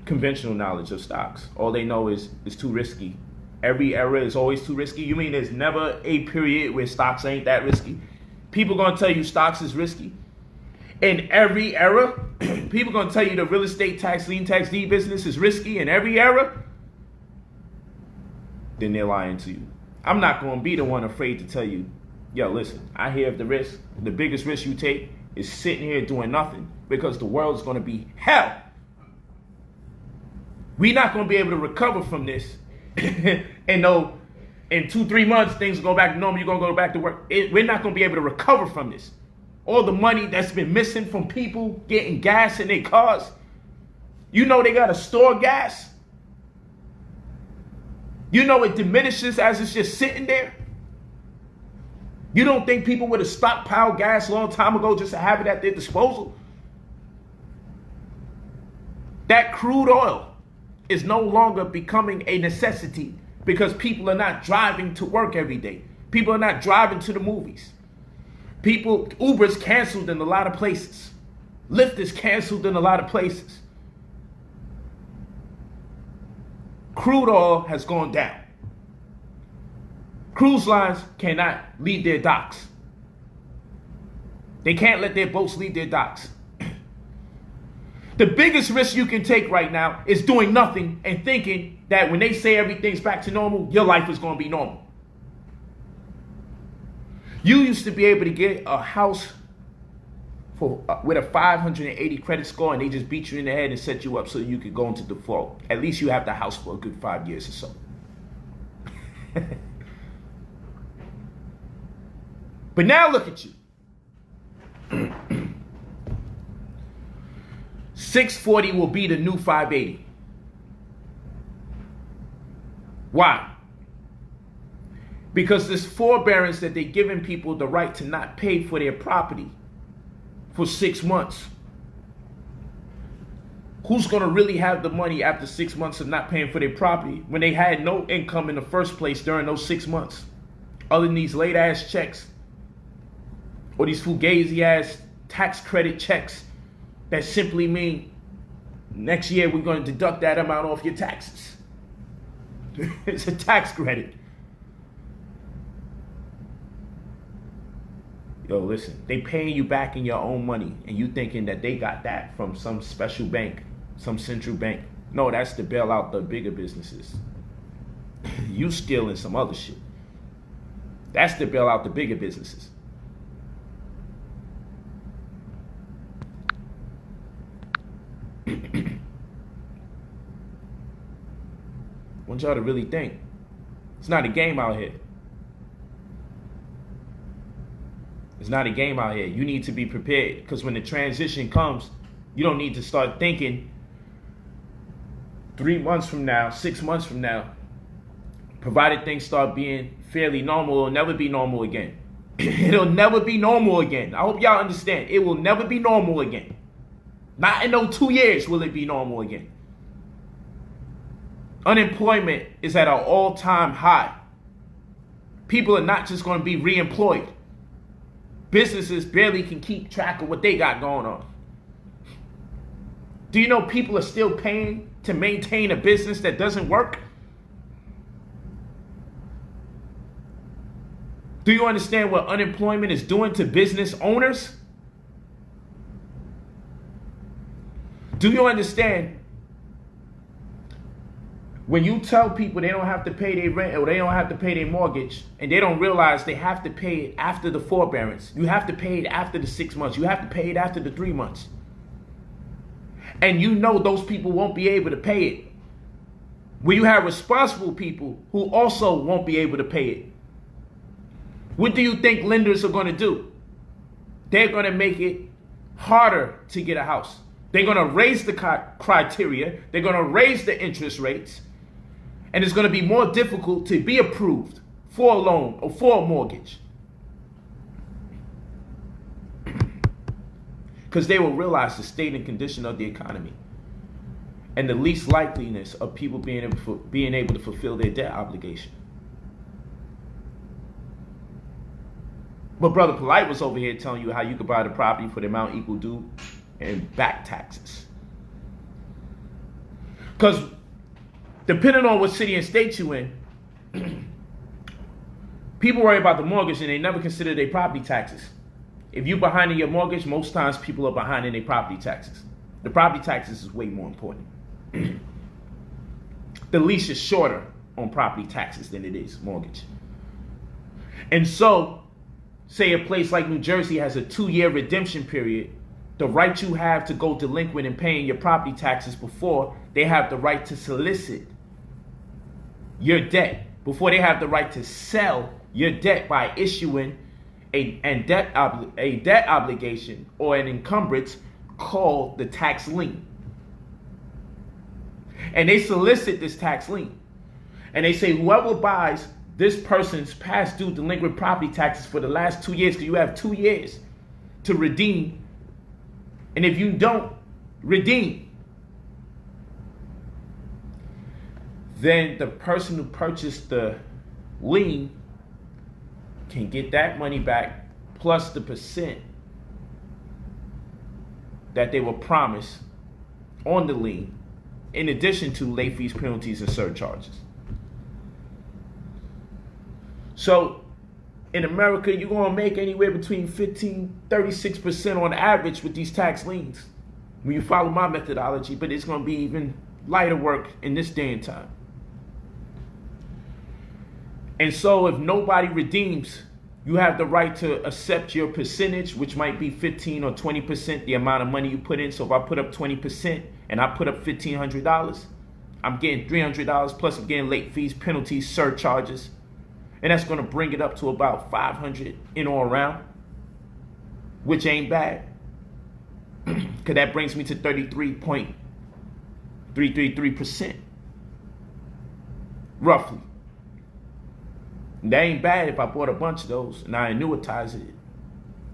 conventional knowledge of stocks. All they know is it's too risky. Every era is always too risky. You mean there's never a period where stocks ain't that risky? People gonna tell you stocks is risky. In every era, people gonna tell you the real estate tax, lien tax deed business is risky in every era. Then they're lying to you. I'm not gonna be the one afraid to tell you, yo, listen, I hear of the risk. The biggest risk you take is sitting here doing nothing, because the world is gonna be hell. We're not gonna be able to recover from this. And no, in 2-3 months things go back to normal. You're gonna go back to work. We're not gonna be able to recover from this. All the money that's been missing from people getting gas in their cars. You know they gotta store gas. You know it diminishes as it's just sitting there. You don't think people would have stockpiled gas a long time ago just to have it at their disposal? That crude oil is no longer becoming a necessity because people are not driving to work every day. People are not driving to the movies. Uber's canceled in a lot of places. Lyft is canceled in a lot of places. Crude oil has gone down. Cruise lines cannot leave their docks. They can't let their boats leave their docks. The biggest risk you can take right now is doing nothing and thinking that when they say everything's back to normal, your life is going to be normal. You used to be able to get a house with a 580 credit score, and they just beat you in the head and set you up so you could go into default. At least you have the house for a good 5 years or so. But now look at you. 640 will be the new 580. Why? Because this forbearance that they're giving people the right to not pay for their property for 6 months. Who's going to really have the money after 6 months of not paying for their property when they had no income in the first place during those 6 months? Other than these late ass checks or these fugazi ass tax credit checks that simply mean next year we're going to deduct that amount off your taxes. It's a tax credit. Yo, listen, they paying you back in your own money, and you thinking that they got that from some special bank, some central bank. No, that's to bail out the bigger businesses. You stealing some other shit. That's to bail out the bigger businesses. I want y'all to really think. It's not a game out here. It's not a game out here. You need to be prepared, because when the transition comes, you don't need to start thinking 3 months from now, 6 months from now, provided things start being fairly normal, it'll never be normal again. It'll never be normal again. I hope y'all understand. It will never be normal again. Not in those 2 years will it be normal again. Unemployment is at an all-time high. People are not just going to be re-employed. Businesses barely can keep track of what they got going on. Do you know people are still paying to maintain a business that doesn't work? Do you understand what unemployment is doing to business owners? Do you understand when you tell people they don't have to pay their rent or they don't have to pay their mortgage, and they don't realize they have to pay it after the forbearance? You have to pay it after the 6 months. You have to pay it after the 3 months. And you know those people won't be able to pay it. When you have responsible people who also won't be able to pay it, what do you think lenders are going to do? They're going to make it harder to get a house. They're going to raise the criteria. They're going to raise the interest rates. And it's going to be more difficult to be approved for a loan or for a mortgage. Because they will realize the state and condition of the economy and the least likeliness of people being able to fulfill their debt obligation. But Brother Polight was over here telling you how you could buy the property for the amount equal due and back taxes. Because depending on what city and state you in, people worry about the mortgage and they never consider their property taxes. If you're behind in your mortgage, most times people are behind in their property taxes. The property taxes is way more important. The lease is shorter on property taxes than it is mortgage. And so, say a place like New Jersey has a 2-year redemption period, the right you have to go delinquent in paying your property taxes before they have the right to solicit your debt, before they have the right to sell your debt by issuing a debt obligation or an encumbrance called the tax lien. And they solicit this tax lien. And they say whoever buys this person's past due delinquent property taxes for the last 2 years, because you have 2 years to redeem. And if you don't redeem, then the person who purchased the lien can get that money back plus the percent that they were promised on the lien, in addition to late fees, penalties, and surcharges. So in America, you're going to make anywhere between 36% on average with these tax liens when you follow my methodology, but it's going to be even lighter work in this day and time. And so if nobody redeems, you have the right to accept your percentage, which might be 15 or 20%, the amount of money you put in. So if I put up 20% and I put up $1,500, I'm getting $300 plus I'm getting late fees, penalties, surcharges. And that's going to bring it up to about $500 in or around, which ain't bad. Because that brings me to 33.333%, roughly. And that ain't bad if I bought a bunch of those and I annuitize it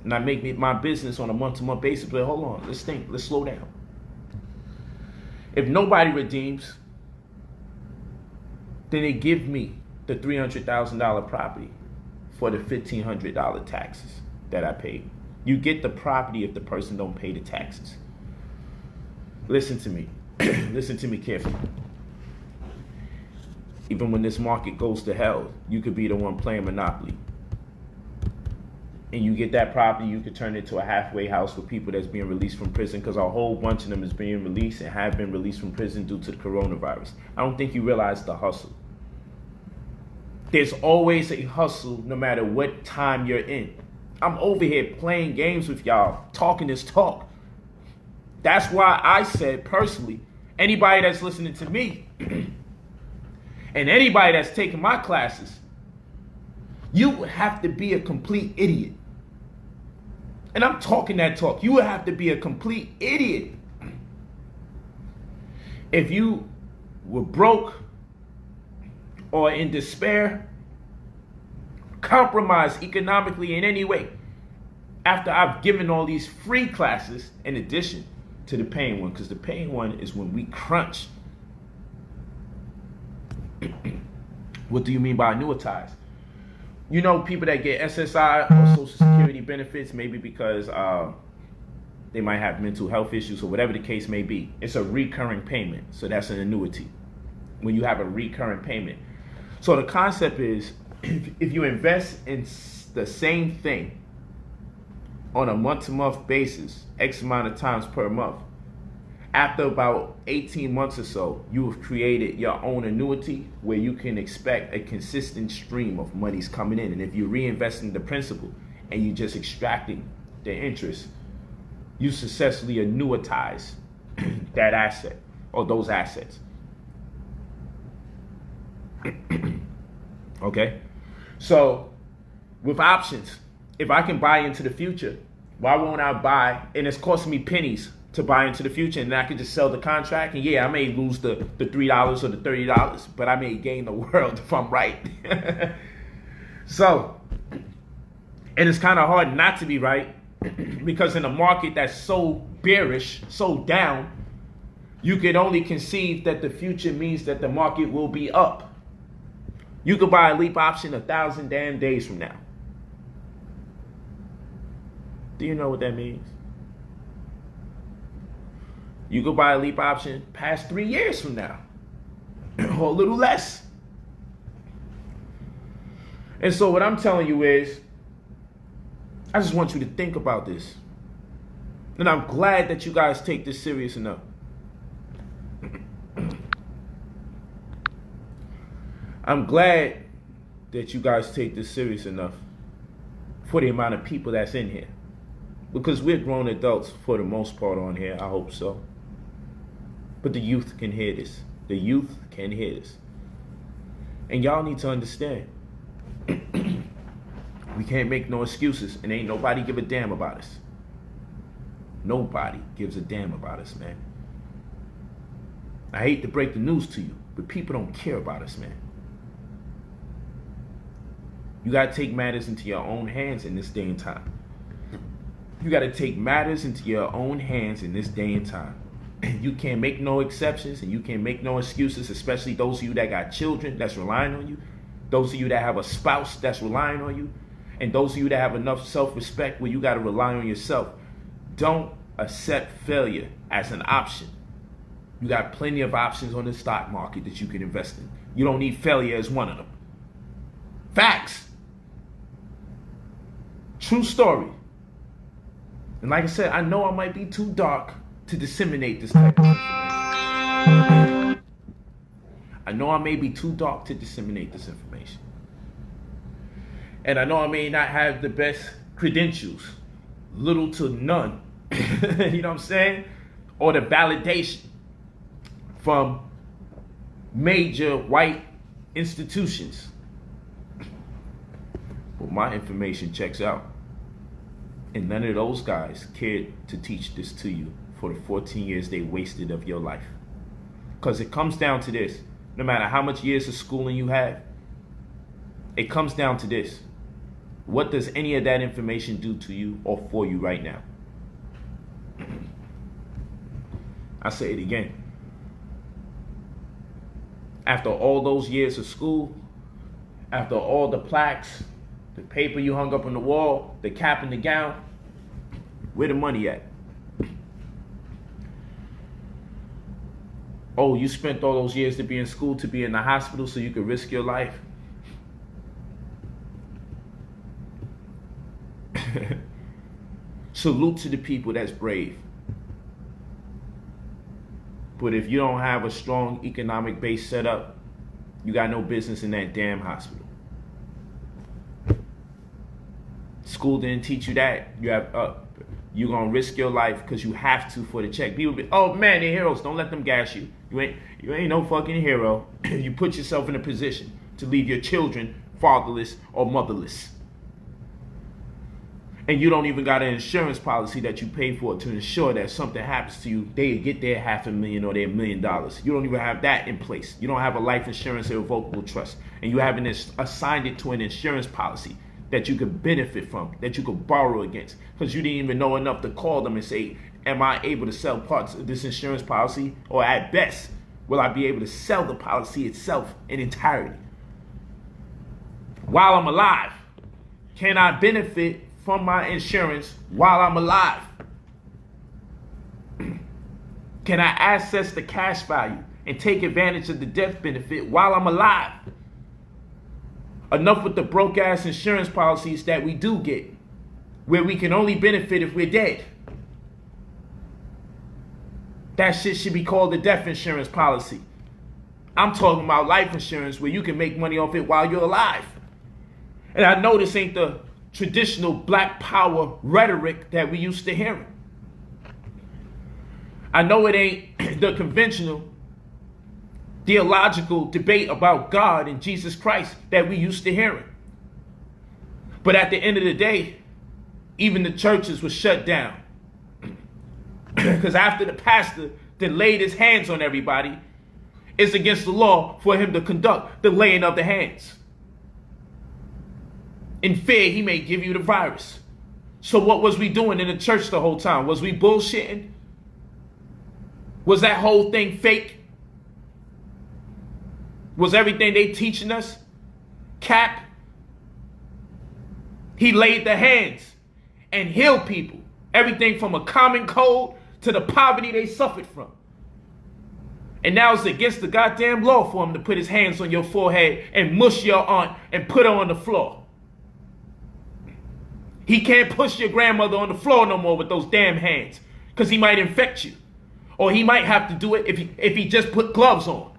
and I make it my business on a month-to-month basis. But hold on, let's think, let's slow down. If nobody redeems, then they give me the $300,000 property for the $1,500 taxes that I paid. You get the property if the person don't pay the taxes. Listen to me. Listen to me carefully. Even when this market goes to hell, you could be the one playing Monopoly. And you get that property, you could turn it into a halfway house for people that's being released from prison, because a whole bunch of them is being released and have been released from prison due to the coronavirus. I don't think you realize the hustle. There's always a hustle no matter what time you're in. I'm over here playing games with y'all, talking this talk. That's why I said personally, anybody that's listening to me and anybody that's taking my classes, you would have to be a complete idiot. And I'm talking that talk. You would have to be a complete idiot if you were broke or in despair, compromised economically in any way, after I've given all these free classes in addition to the paying one, because the paying one is when we crunch. What do you mean by annuitize? You know, people that get SSI or Social Security benefits, maybe because they might have mental health issues or whatever the case may be. It's a recurring payment, so that's an annuity when you have a recurring payment. So the concept is, if you invest in the same thing on a month-to-month basis, X amount of times per month, after about 18 months or so, you have created your own annuity where you can expect a consistent stream of monies coming in. And if you're reinvesting the principal and you're just extracting the interest, you successfully annuitize that asset or those assets. Okay? So with options, if I can buy into the future, why won't I buy? And it's costing me pennies to buy into the future, and I can just sell the contract, and yeah, I may lose the $3 or the $30, but I may gain the world if I'm right. So, and it's kind of hard not to be right, because in a market that's so bearish, so down, you can only conceive that the future means that the market will be up. You could buy a leap option 1,000 damn days from now. Do you know what that means? You could buy a leap option past 3 years from now, or a little less. And so what I'm telling you is, I just want you to think about this. And I'm glad that you guys take this serious enough. I'm glad that you guys take this serious enough for the amount of people that's in here. Because we're grown adults for the most part on here, I hope so. But the youth can hear this. The youth can hear this. And y'all need to understand, we can't make no excuses, and ain't nobody give a damn about us. Nobody gives a damn about us, man. I hate to break the news to you, but people don't care about us, man. You gotta take matters into your own hands in this day and time. You gotta take matters into your own hands in this day and time. You can't make no exceptions, and you can't make no excuses, especially those of you that got children that's relying on you, those of you that have a spouse that's relying on you, and those of you that have enough self-respect where you got to rely on yourself. Don't accept failure as an option. You got plenty of options on the stock market that you can invest in. You don't need failure as one of them. Facts. True story. And like I said, I know I might be too dark to disseminate this type of information. I know I may be too dark to disseminate this information. And I know I may not have the best credentials, little to none, you know what I'm saying? Or the validation from major white institutions. But my information checks out. And none of those guys cared to teach this to you for the 14 years they wasted of your life. Because it comes down to this. No matter how much years of schooling you have, it comes down to this. What does any of that information do to you or for you right now? I'll say it again. After all those years of school, after all the plaques, the paper you hung up on the wall, the cap and the gown, where the money at? Oh, you spent all those years to be in school, to be in the hospital so you could risk your life? Salute to the people that's brave. But if you don't have a strong economic base set up, you got no business in that damn hospital. School didn't teach you that. You're gonna risk your life because you have to for the check. People be, oh man, they're heroes. Don't let them gas you. You ain't no fucking hero. You put yourself in a position to leave your children fatherless or motherless. And you don't even got an insurance policy that you pay for to ensure that something happens to you, they get their $500,000 or their $1 million. You don't even have that in place. You don't have a life insurance irrevocable trust. And you haven't assigned it to an insurance policy that you could benefit from, that you could borrow against. Because you didn't even know enough to call them and say, am I able to sell parts of this insurance policy? Or at best, will I be able to sell the policy itself in entirety? While I'm alive, can I benefit from my insurance while I'm alive? Can I access the cash value and take advantage of the death benefit while I'm alive? Enough with the broke ass insurance policies that we do get, where we can only benefit if we're dead. That shit should be called a death insurance policy. I'm talking about life insurance where you can make money off it while you're alive. And I know this ain't the traditional black power rhetoric that we used to hear. I know it ain't the conventional theological debate about God and Jesus Christ that we used to hear. But at the end of the day, even the churches were shut down. Because after the pastor then laid his hands on everybody, it's against the law for him to conduct the laying of the hands. In fear, he may give you the virus. So what was we doing in the church the whole time? Was we bullshitting? Was that whole thing fake? Was everything they teaching us cap? He laid the hands and healed people. Everything from a common cold to the poverty they suffered from. And now it's against the goddamn law for him to put his hands on your forehead and mush your aunt and put her on the floor. He can't push your grandmother on the floor no more with those damn hands because he might infect you. Or he might have to do it if he just put gloves on.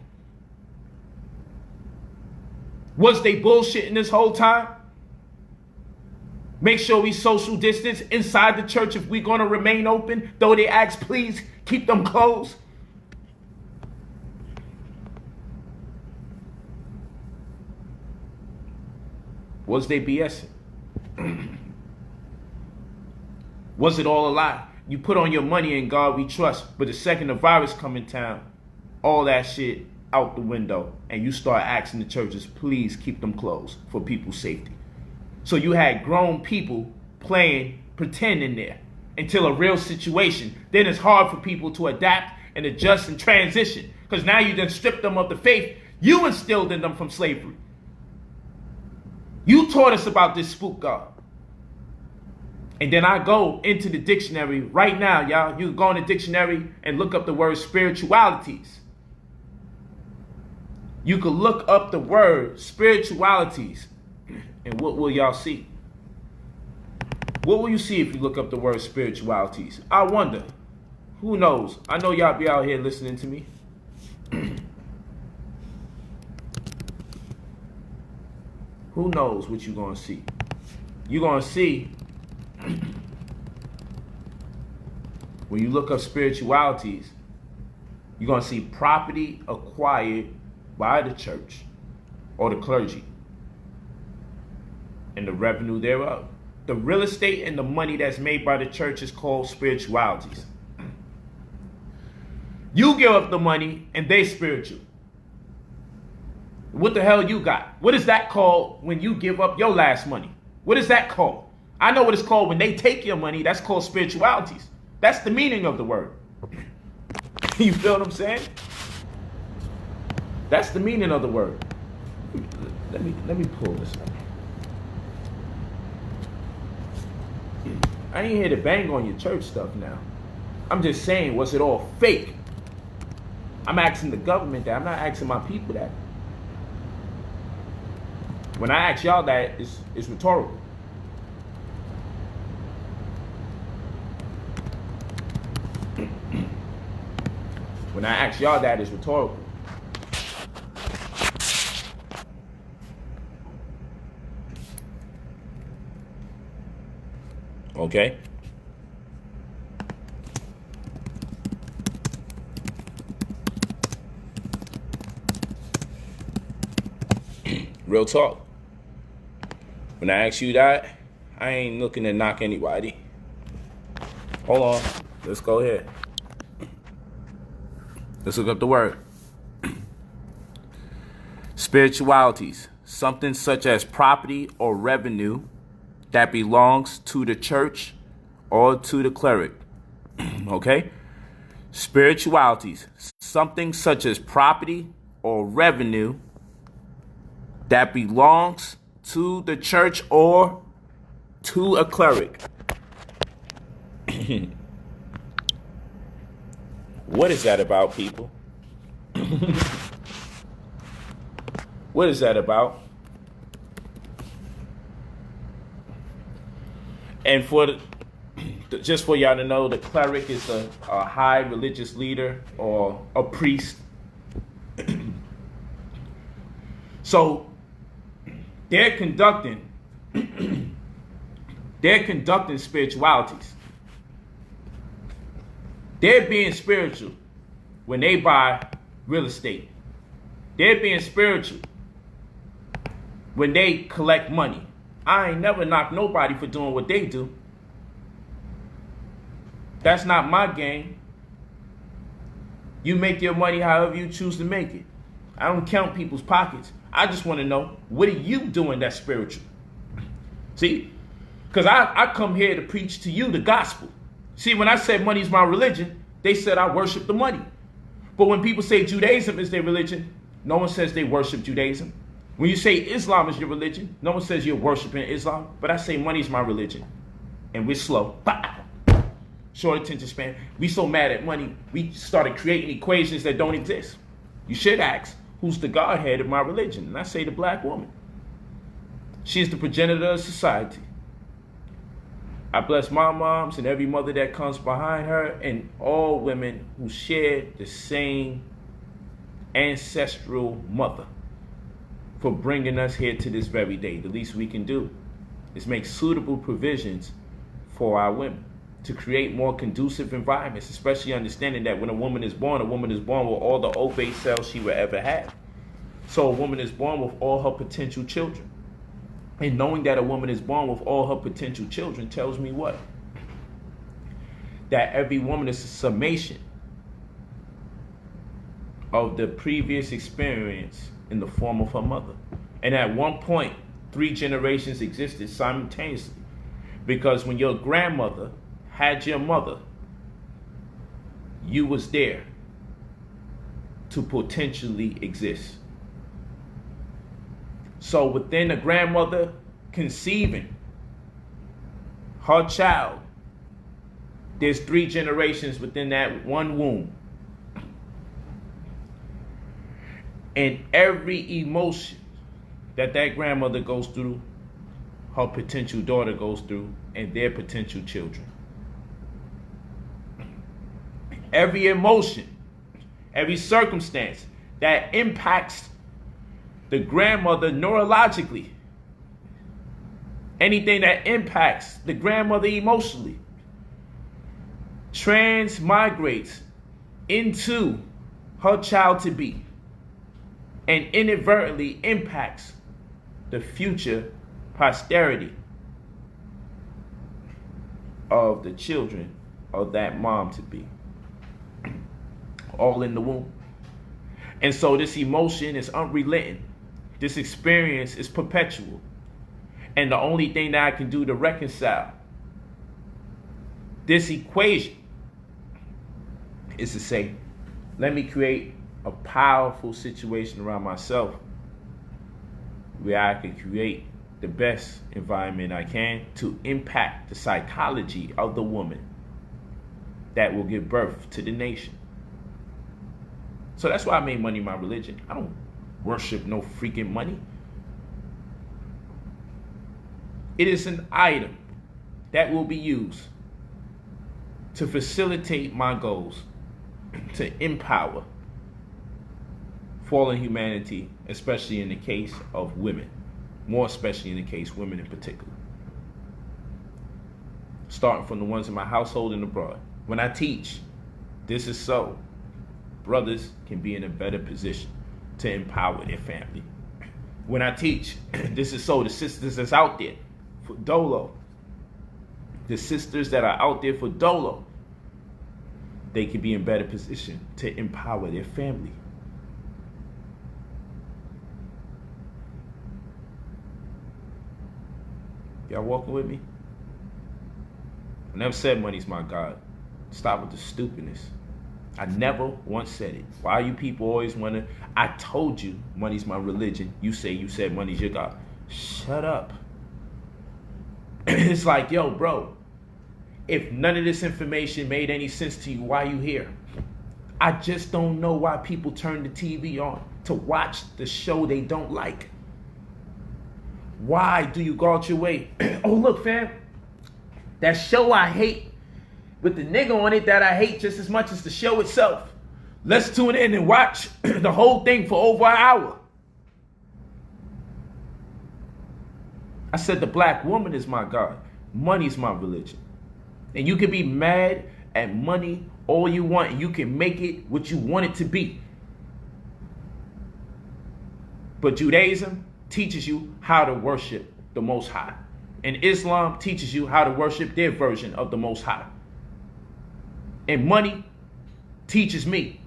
Was they bullshitting this whole time? Make sure we social distance inside the church if we're going to remain open, though they ask, please keep them closed. Was they BSing? Was it all a lie? You put on your money in God we trust, but the second the virus come in town, all that shit out the window, and you start asking the churches, please keep them closed for people's safety. So you had grown people playing pretend in there until a real situation. Then it's hard for people to adapt and adjust and transition because now you done stripped them of the faith you instilled in them from slavery. You taught us about this spook God. And then I go into the dictionary right now, y'all. You can go in the dictionary and look up the word spiritualities. You can look up the word spiritualities. And what will y'all see? What will you see if you look up the word spiritualities? I wonder. Who knows? I know y'all be out here listening to me. Who knows what you're going to see? You're going to see, when you look up spiritualities, you're going to see property acquired by the church or the clergy and the revenue thereof. The real estate and the money that's made by the church is called spiritualities. You give up the money and they spiritual. What the hell you got? What is that called when you give up your last money? What is that called? I know what it's called when they take your money. That's called spiritualities. That's the meaning of the word. You feel what I'm saying? That's the meaning of the word. Let me pull this up. I ain't here to bang on your church stuff now. I'm just saying, was it all fake? I'm asking the government that. I'm not asking my people that. When I ask y'all that, it's rhetorical. When I ask y'all that, it's rhetorical. Okay? Real talk. When I ask you that, I ain't looking to knock anybody. Hold on. Let's go ahead. Let's look up the word. Spiritualities. Something such as property or revenue that belongs to the church or to the cleric. Okay? Spiritualities. Something such as property or revenue that belongs to the church or to a cleric. What is that about, people? What is that about? And just for y'all to know, the cleric is a high religious leader or a priest. So they're conducting spiritualities. They're being spiritual when they buy real estate. They're being spiritual when they collect money. I ain't never knocked nobody for doing what they do. That's not my game. You make your money however you choose to make it. I don't count people's pockets. I just want to know, what are you doing that's spiritual? See? Because I come here to preach to you the gospel. See, when I said money's my religion, they said I worship the money. But when people say Judaism is their religion, no one says they worship Judaism. When you say Islam is your religion, no one says you're worshiping Islam. But I say money's my religion. And we're slow. Short attention span. We so mad at money, we started creating equations that don't exist. You should ask, who's the Godhead of my religion? And I say the black woman. She is the progenitor of society. I bless my moms and every mother that comes behind her and all women who share the same ancestral mother for bringing us here to this very day. The least we can do is make suitable provisions for our women to create more conducive environments, especially understanding that when a woman is born with all the ovate cells she will ever have. So a woman is born with all her potential children. And knowing that a woman is born with all her potential children tells me what? That every woman is a summation of the previous experience in the form of her mother. And at one point, 3 generations existed simultaneously. Because when your grandmother had your mother, you was there to potentially exist. So within a grandmother conceiving her child, there's 3 generations within that one womb. And every emotion that grandmother goes through, her potential daughter goes through, and their potential children. Every emotion, every circumstance that impacts the grandmother neurologically, anything that impacts the grandmother emotionally, transmigrates into her child to be and inadvertently impacts the future posterity of the children of that mom to be, all in the womb. And so this emotion is unrelenting. This experience is perpetual. And the only thing that I can do to reconcile this equation is to say, let me create a powerful situation around myself where I can create the best environment I can to impact the psychology of the woman that will give birth to the nation. So that's why I made money my religion. I don't worship no freaking money. It is an item that will be used to facilitate my goals, to empower fallen humanity, especially in the case of women, more especially in the case of women in particular. starting from the ones in my household and abroad. When I teach, this is so brothers can be in a better position to empower their family. When I teach, this is so the sisters that's out there for dolo, the sisters that are out there for dolo, they can be in better position to empower their family. Y'all walking with me? I never said money's my God. Stop with the stupidness. I never once said it. Why you people always want to? I told you money's my religion. You said money's your God. Shut up. It's like, yo, bro, if none of this information made any sense to you, why you here? I just don't know why people turn the TV on to watch the show they don't like. Why do you go out your way? Oh, look, fam, that show I hate with the nigga on it that I hate just as much as the show itself. Let's tune in and watch the whole thing for over an hour. I said the black woman is my God. Money's my religion. And you can be mad at money all you want, and you can make it what you want it to be. But Judaism teaches you how to worship the Most High. And Islam teaches you how to worship their version of the Most High. And money teaches me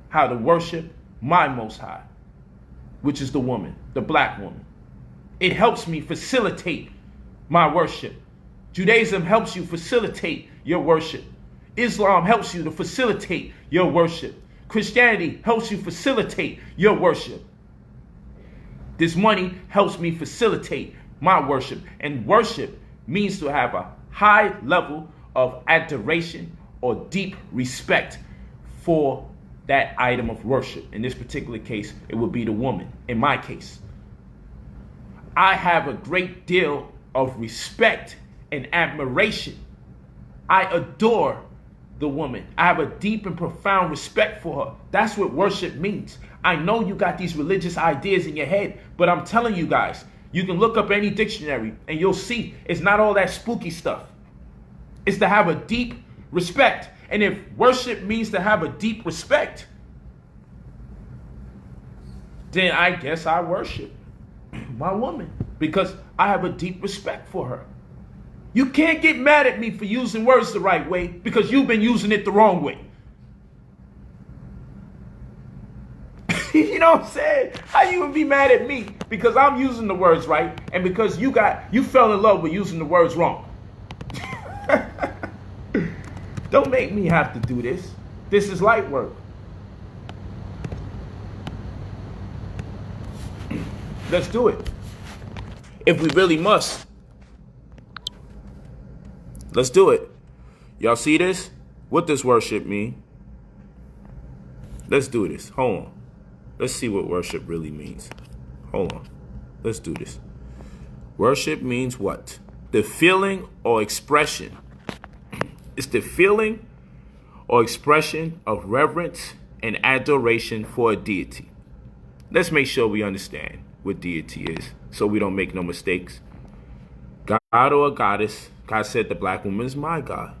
how to worship my Most High, which is the woman, the black woman. It helps me facilitate my worship. Judaism helps you facilitate your worship. Islam helps you to facilitate your worship. Christianity helps you facilitate your worship. This money helps me facilitate my worship. And worship means to have a high level of adoration or deep respect for that item of worship. In this particular case, it would be the woman. In my case, I have a great deal of respect and admiration. I adore the woman. I have a deep and profound respect for her. That's what worship means. I know you got these religious ideas in your head, but I'm telling you guys, you can look up any dictionary and you'll see it's not all that spooky stuff. It's to have a deep respect. And if worship means to have a deep respect, then I guess I worship my woman because I have a deep respect for her. You can't get mad at me for using words the right way because you've been using it the wrong way. You know what I'm saying? How you would be mad at me because I'm using the words right and because you fell in love with using the words wrong. Don't make me have to do this. This is light work. Let's do it. If we really must. Let's do it. Y'all see this? What does worship mean? Let's do this. Hold on. Let's see what worship really means. Hold on. Let's do this. Worship means what? The feeling or expression. It's the feeling or expression of reverence and adoration for a deity. Let's make sure we understand what deity is so we don't make no mistakes. God or a goddess. God said the black woman is my God.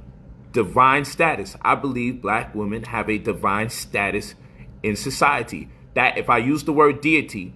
Divine status. I believe black women have a divine status in society. That if I use the word deity,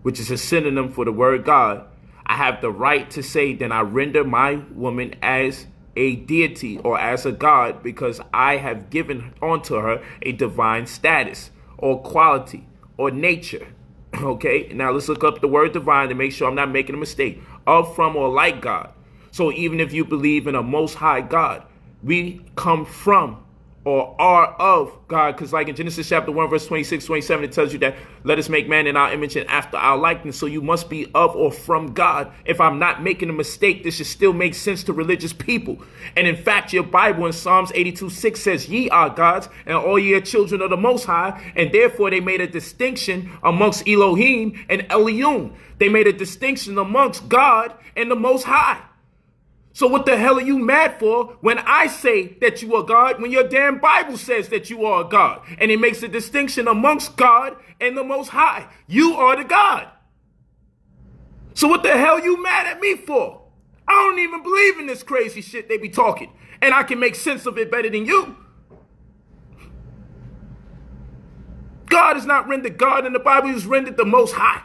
which is a synonym for the word God, I have the right to say then I render my woman as a deity or as a God because I have given onto her a divine status or quality or nature. Okay, now let's look up the word divine to make sure I'm not making a mistake. Of, from, or like God. So even if you believe in a most high God, we come from or are of God, because like in Genesis chapter 1, verse 26, 27, it tells you that let us make man in our image and after our likeness. So you must be of or from God. If I'm not making a mistake, this should still make sense to religious people. And in fact, your Bible in Psalms 82:6 says, ye are gods and all ye are children of the Most High. And therefore they made a distinction amongst Elohim and Elion. They made a distinction amongst God and the Most High. So what the hell are you mad for when I say that you are God, when your damn Bible says that you are a God? And it makes a distinction amongst God and the Most High. You are the God. So what the hell are you mad at me for? I don't even believe in this crazy shit they be talking. And I can make sense of it better than you. God is not rendered God in the Bible. He was rendered the Most High.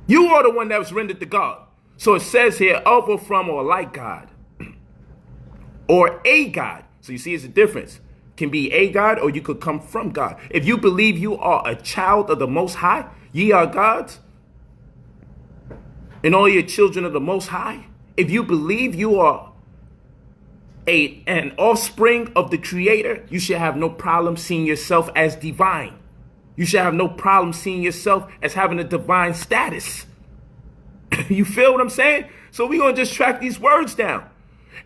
You are the one that was rendered to God. So it says here, of or from or like God. Or a God. So you see it's a difference. Can be a God or you could come from God. If you believe you are a child of the Most High, ye are gods, and all your children of the Most High. If you believe you are an offspring of the Creator, you should have no problem seeing yourself as divine. You should have no problem seeing yourself as having a divine status. You feel what I'm saying? So we're going to just track these words down.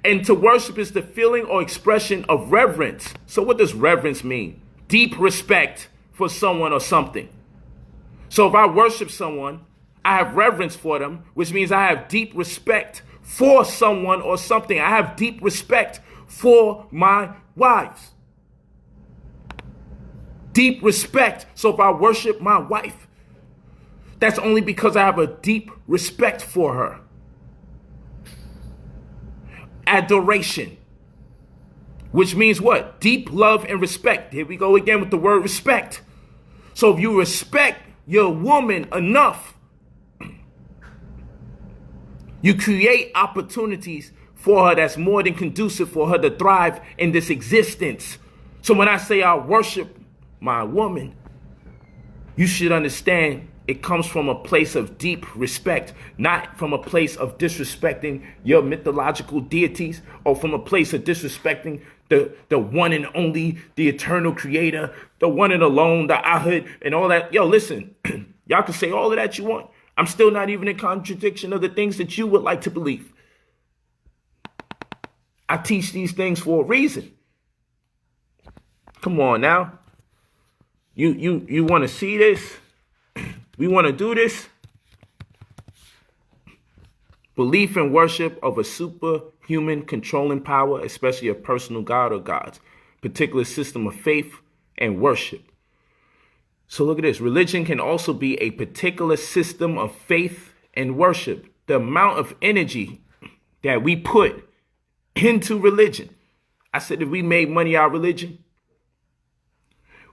And to worship is the feeling or expression of reverence. So what does reverence mean? Deep respect for someone or something. So if I worship someone, I have reverence for them, which means I have deep respect for someone or something. I have deep respect for my wives. Deep respect. So if I worship my wife, that's only because I have a deep respect for her. Adoration, which means what? Deep love and respect. Here we go again with the word respect. So if you respect your woman enough, you create opportunities for her that's more than conducive for her to thrive in this existence. So when I say I worship my woman, you should understand it comes from a place of deep respect, not from a place of disrespecting your mythological deities or from a place of disrespecting the one and only, the eternal creator, the one and alone, the Ahad, and all that. Yo, listen, y'all can say all of that you want. I'm still not even in contradiction of the things that you would like to believe. I teach these things for a reason. Come on now. You want to see this? We want to do this. Belief and worship of a superhuman controlling power, especially a personal God or gods, particular system of faith and worship. So look at this. Religion can also be a particular system of faith and worship. The amount of energy that we put into religion. I said if we made money out of religion,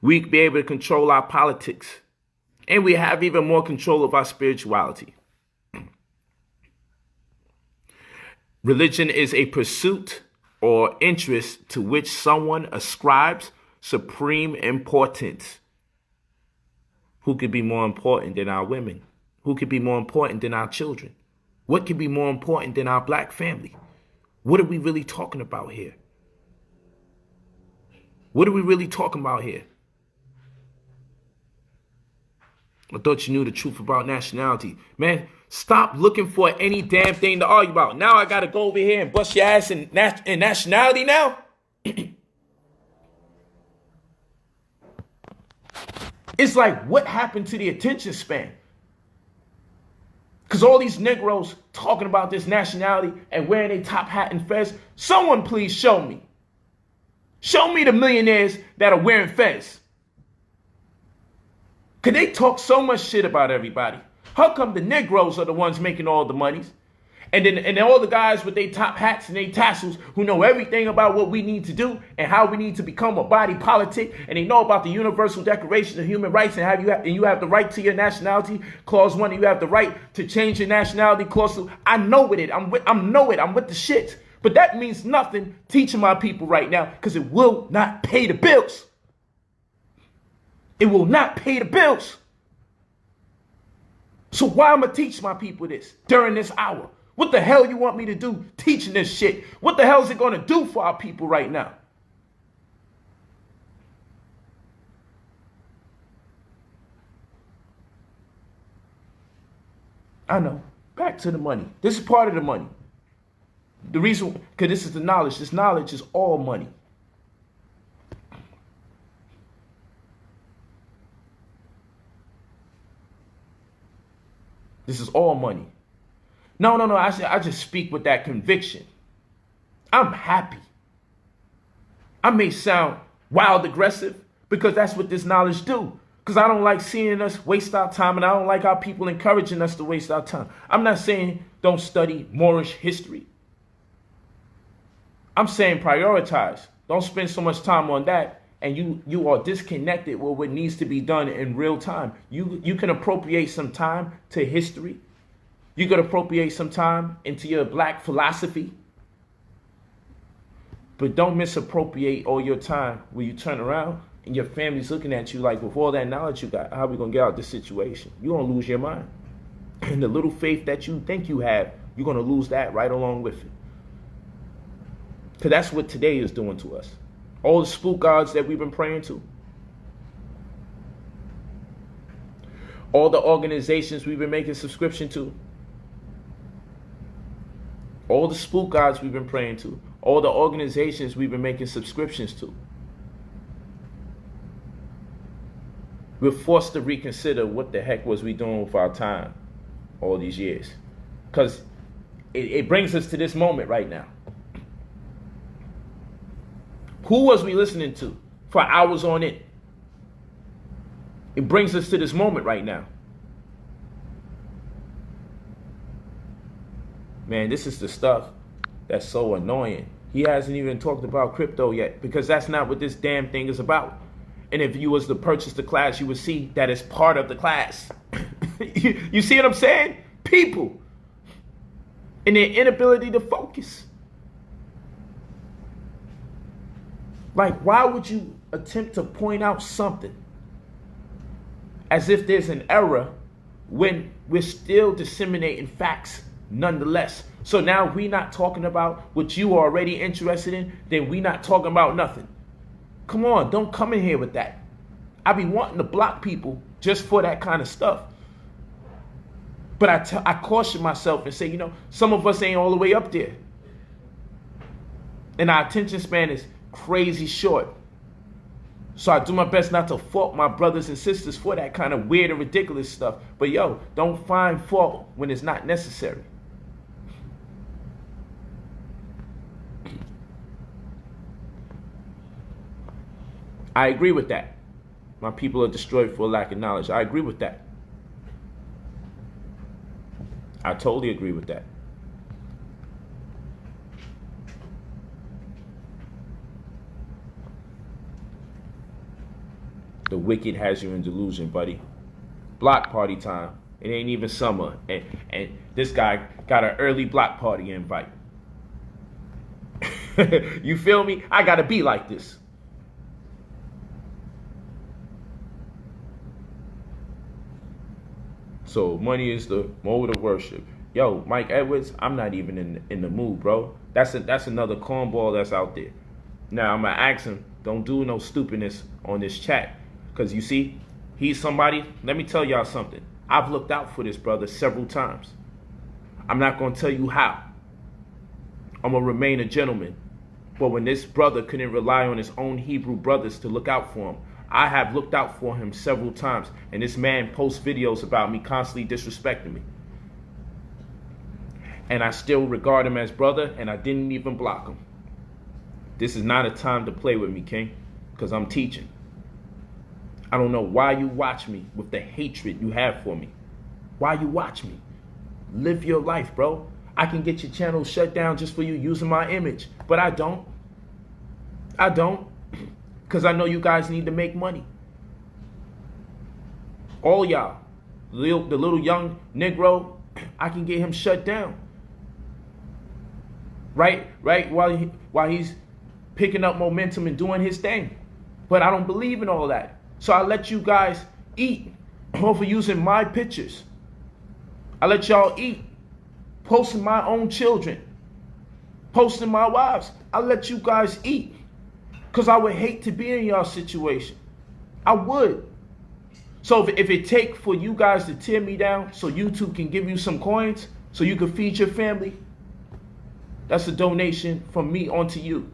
we'd be able to control our politics. And we have even more control of our spirituality. Religion is a pursuit or interest to which someone ascribes supreme importance. Who could be more important than our women? Who could be more important than our children? What could be more important than our black family? What are we really talking about here? What are we really talking about here? I thought you knew the truth about nationality. Man, stop looking for any damn thing to argue about. Now I got to go over here and bust your ass in nationality now? It's like, what happened to the attention span? Because all these Negroes talking about this nationality and wearing a top hat and fez. Someone please show me. Show me the millionaires that are wearing fez. Because they talk so much shit about everybody. How come the Negroes are the ones making all the monies? And then all the guys with their top hats and their tassels who know everything about what we need to do and how we need to become a body politic, and they know about the Universal Declaration of Human Rights and you have the right to your nationality, clause 1, and you have the right to change your nationality, clause 2. I know it. I'm with the shit. But that means nothing teaching my people right now because it will not pay the bills. It will not pay the bills. So why am I teaching my people this during this hour? What the hell you want me to do teaching this shit? What the hell is it going to do for our people right now? I know. Back to the money. This is part of the money. The reason, because this is the knowledge. This knowledge is all money. This is all money. No. I just speak with that conviction. I'm happy. I may sound wild aggressive because that's what this knowledge do. Because I don't like seeing us waste our time, and I don't like our people encouraging us to waste our time. I'm not saying don't study Moorish history. I'm saying prioritize. Don't spend so much time on that, and you are disconnected with what needs to be done in real time. You can appropriate some time to history. You could appropriate some time into your black philosophy. But don't misappropriate all your time when you turn around and your family's looking at you like, with all that knowledge you got, how are we going to get out of this situation? You're going to lose your mind. And the little faith that you think you have, you're going to lose that right along with it. Because that's what today is doing to us. All the spook gods that we've been praying to. All the organizations we've been making subscription to. All the spook gods we've been praying to. All the organizations we've been making subscriptions to. We're forced to reconsider what the heck was we doing with our time all these years. Because it brings us to this moment right now. Who was we listening to for hours on end? It brings us to this moment right now. Man, this is the stuff that's so annoying. He hasn't even talked about crypto yet, because that's not what this damn thing is about. And if you was to purchase the class, you would see that it's part of the class. You see what I'm saying? People and their inability to focus. Like, why would you attempt to point out something as if there's an error when we're still disseminating facts nonetheless? So now we're not talking about what you are already interested in, then we're not talking about nothing. Come on, don't come in here with that. I be wanting to block people just for that kind of stuff. But I caution myself and say, some of us ain't all the way up there. And our attention span is crazy short. So I do my best not to fault my brothers and sisters for that kind of weird and ridiculous stuff. But don't find fault when it's not necessary. I agree with that. My people are destroyed for lack of knowledge. I agree with that. I totally agree with that. The wicked has you in delusion, buddy. Block party time. It ain't even summer. And this guy got an early block party invite. You feel me? I gotta be like this. So money is the mode of worship. Yo, Mike Edwards, I'm not even in the mood, bro. That's another cornball that's out there. Now I'm gonna ask him, don't do no stupidness on this chat. Because you see, he's somebody, let me tell y'all something. I've looked out for this brother several times. I'm not gonna tell you how. I'm gonna remain a gentleman. But when this brother couldn't rely on his own Hebrew brothers to look out for him, I have looked out for him several times, and this man posts videos about me constantly disrespecting me. And I still regard him as brother, and I didn't even block him. This is not a time to play with me, King, because I'm teaching. I don't know why you watch me with the hatred you have for me. Why you watch me? Live your life, bro. I can get your channel shut down just for you using my image, but I don't. I don't. Because I know you guys need to make money. All y'all. The little young Negro, I can get him shut down. Right? While he's picking up momentum and doing his thing. But I don't believe in all that. So I let you guys eat over using my pictures. I let y'all eat. Posting my own children. Posting my wives. I let you guys eat. Because I would hate to be in y'all situation. I would. So if it take for you guys to tear me down so YouTube can give you some coins so you can feed your family, that's a donation from me onto you.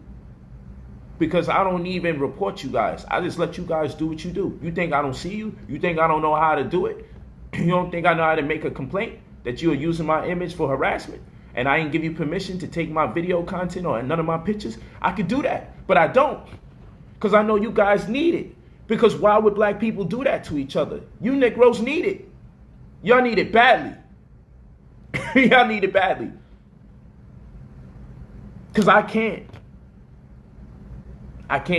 Because I don't even report you guys. I just let you guys do what you do. You think I don't see you? You think I don't know how to do it? You don't think I know how to make a complaint that you are using my image for harassment? And I ain't give you permission to take my video content or none of my pictures? I could do that, but I don't. Because I know you guys need it. Because why would black people do that to each other? You Negroes need it. Y'all need it badly. Y'all need it badly. Because I can't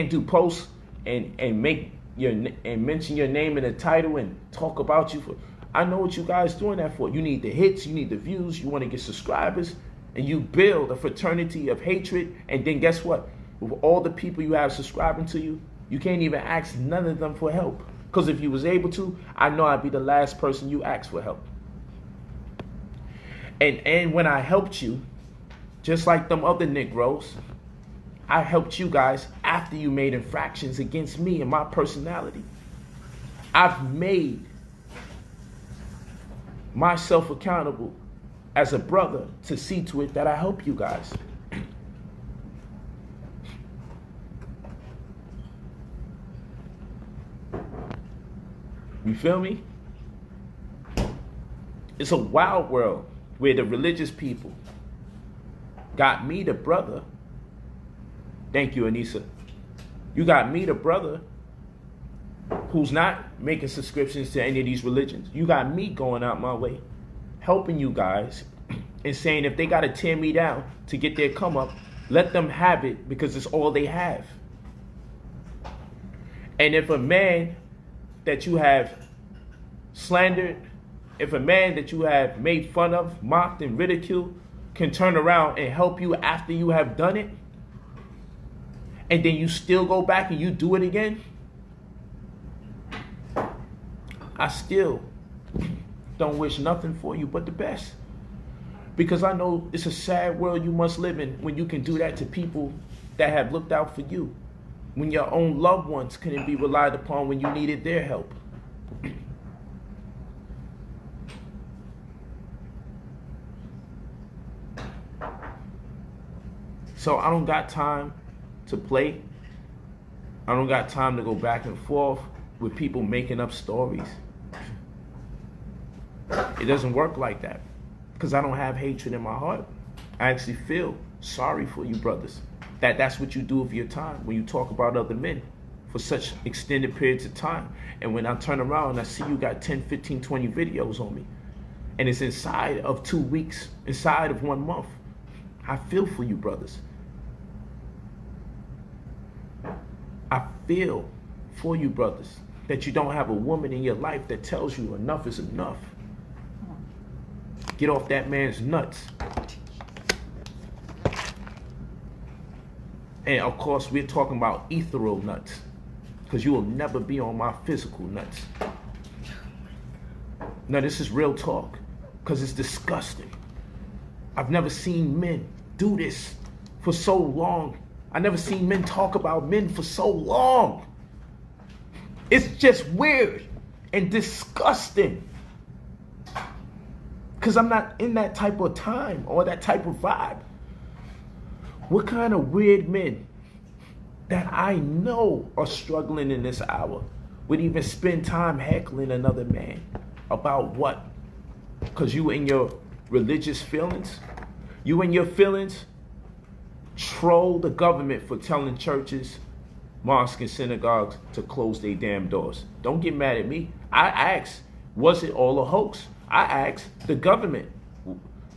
do posts and mention your name in the title and talk about you for. I know what you guys doing that for. You need the hits, you need the views, you want to get subscribers, and you build a fraternity of hatred. And then guess what? With all the people you have subscribing to you, you can't even ask none of them for help. Because if you was able to, I know I'd be the last person you ask for help. And when I helped you, just like them other Negroes, I helped you guys after you made infractions against me and my personality. I've made myself accountable as a brother to see to it that I help you guys. You feel me? It's a wild world where the religious people got me, the brother. Thank you, Anissa. You got me, the brother, who's not making subscriptions to any of these religions. You got me going out my way, helping you guys, and saying if they got to tear me down to get their come up, let them have it because it's all they have. And if a man that you have slandered, if a man that you have made fun of, mocked, and ridiculed can turn around and help you after you have done it, and then you still go back and you do it again, I still don't wish nothing for you but the best. Because I know it's a sad world you must live in when you can do that to people that have looked out for you, when your own loved ones couldn't be relied upon when you needed their help. So I don't got time to play. I don't got time to go back and forth with people making up stories. It doesn't work like that because I don't have hatred in my heart. I actually feel sorry for you brothers. That's what you do with your time when you talk about other men for such extended periods of time. And when I turn around and I see you got 10, 15, 20 videos on me, and it's inside of 2 weeks, inside of 1 month, I feel for you brothers. I feel for you brothers that you don't have a woman in your life that tells you enough is enough. Get off that man's nuts. And of course, we're talking about ethereal nuts, because you will never be on my physical nuts. Now, this is real talk, because it's disgusting. I've never seen men do this for so long. I've never seen men talk about men for so long. It's just weird and disgusting, because I'm not in that type of time or that type of vibe. What kind of weird men that I know are struggling in this hour would even spend time heckling another man about what? Because you in your religious feelings? You in your feelings troll the government for telling churches, mosques, and synagogues to close their damn doors. Don't get mad at me. I asked, was it all a hoax? I asked the government,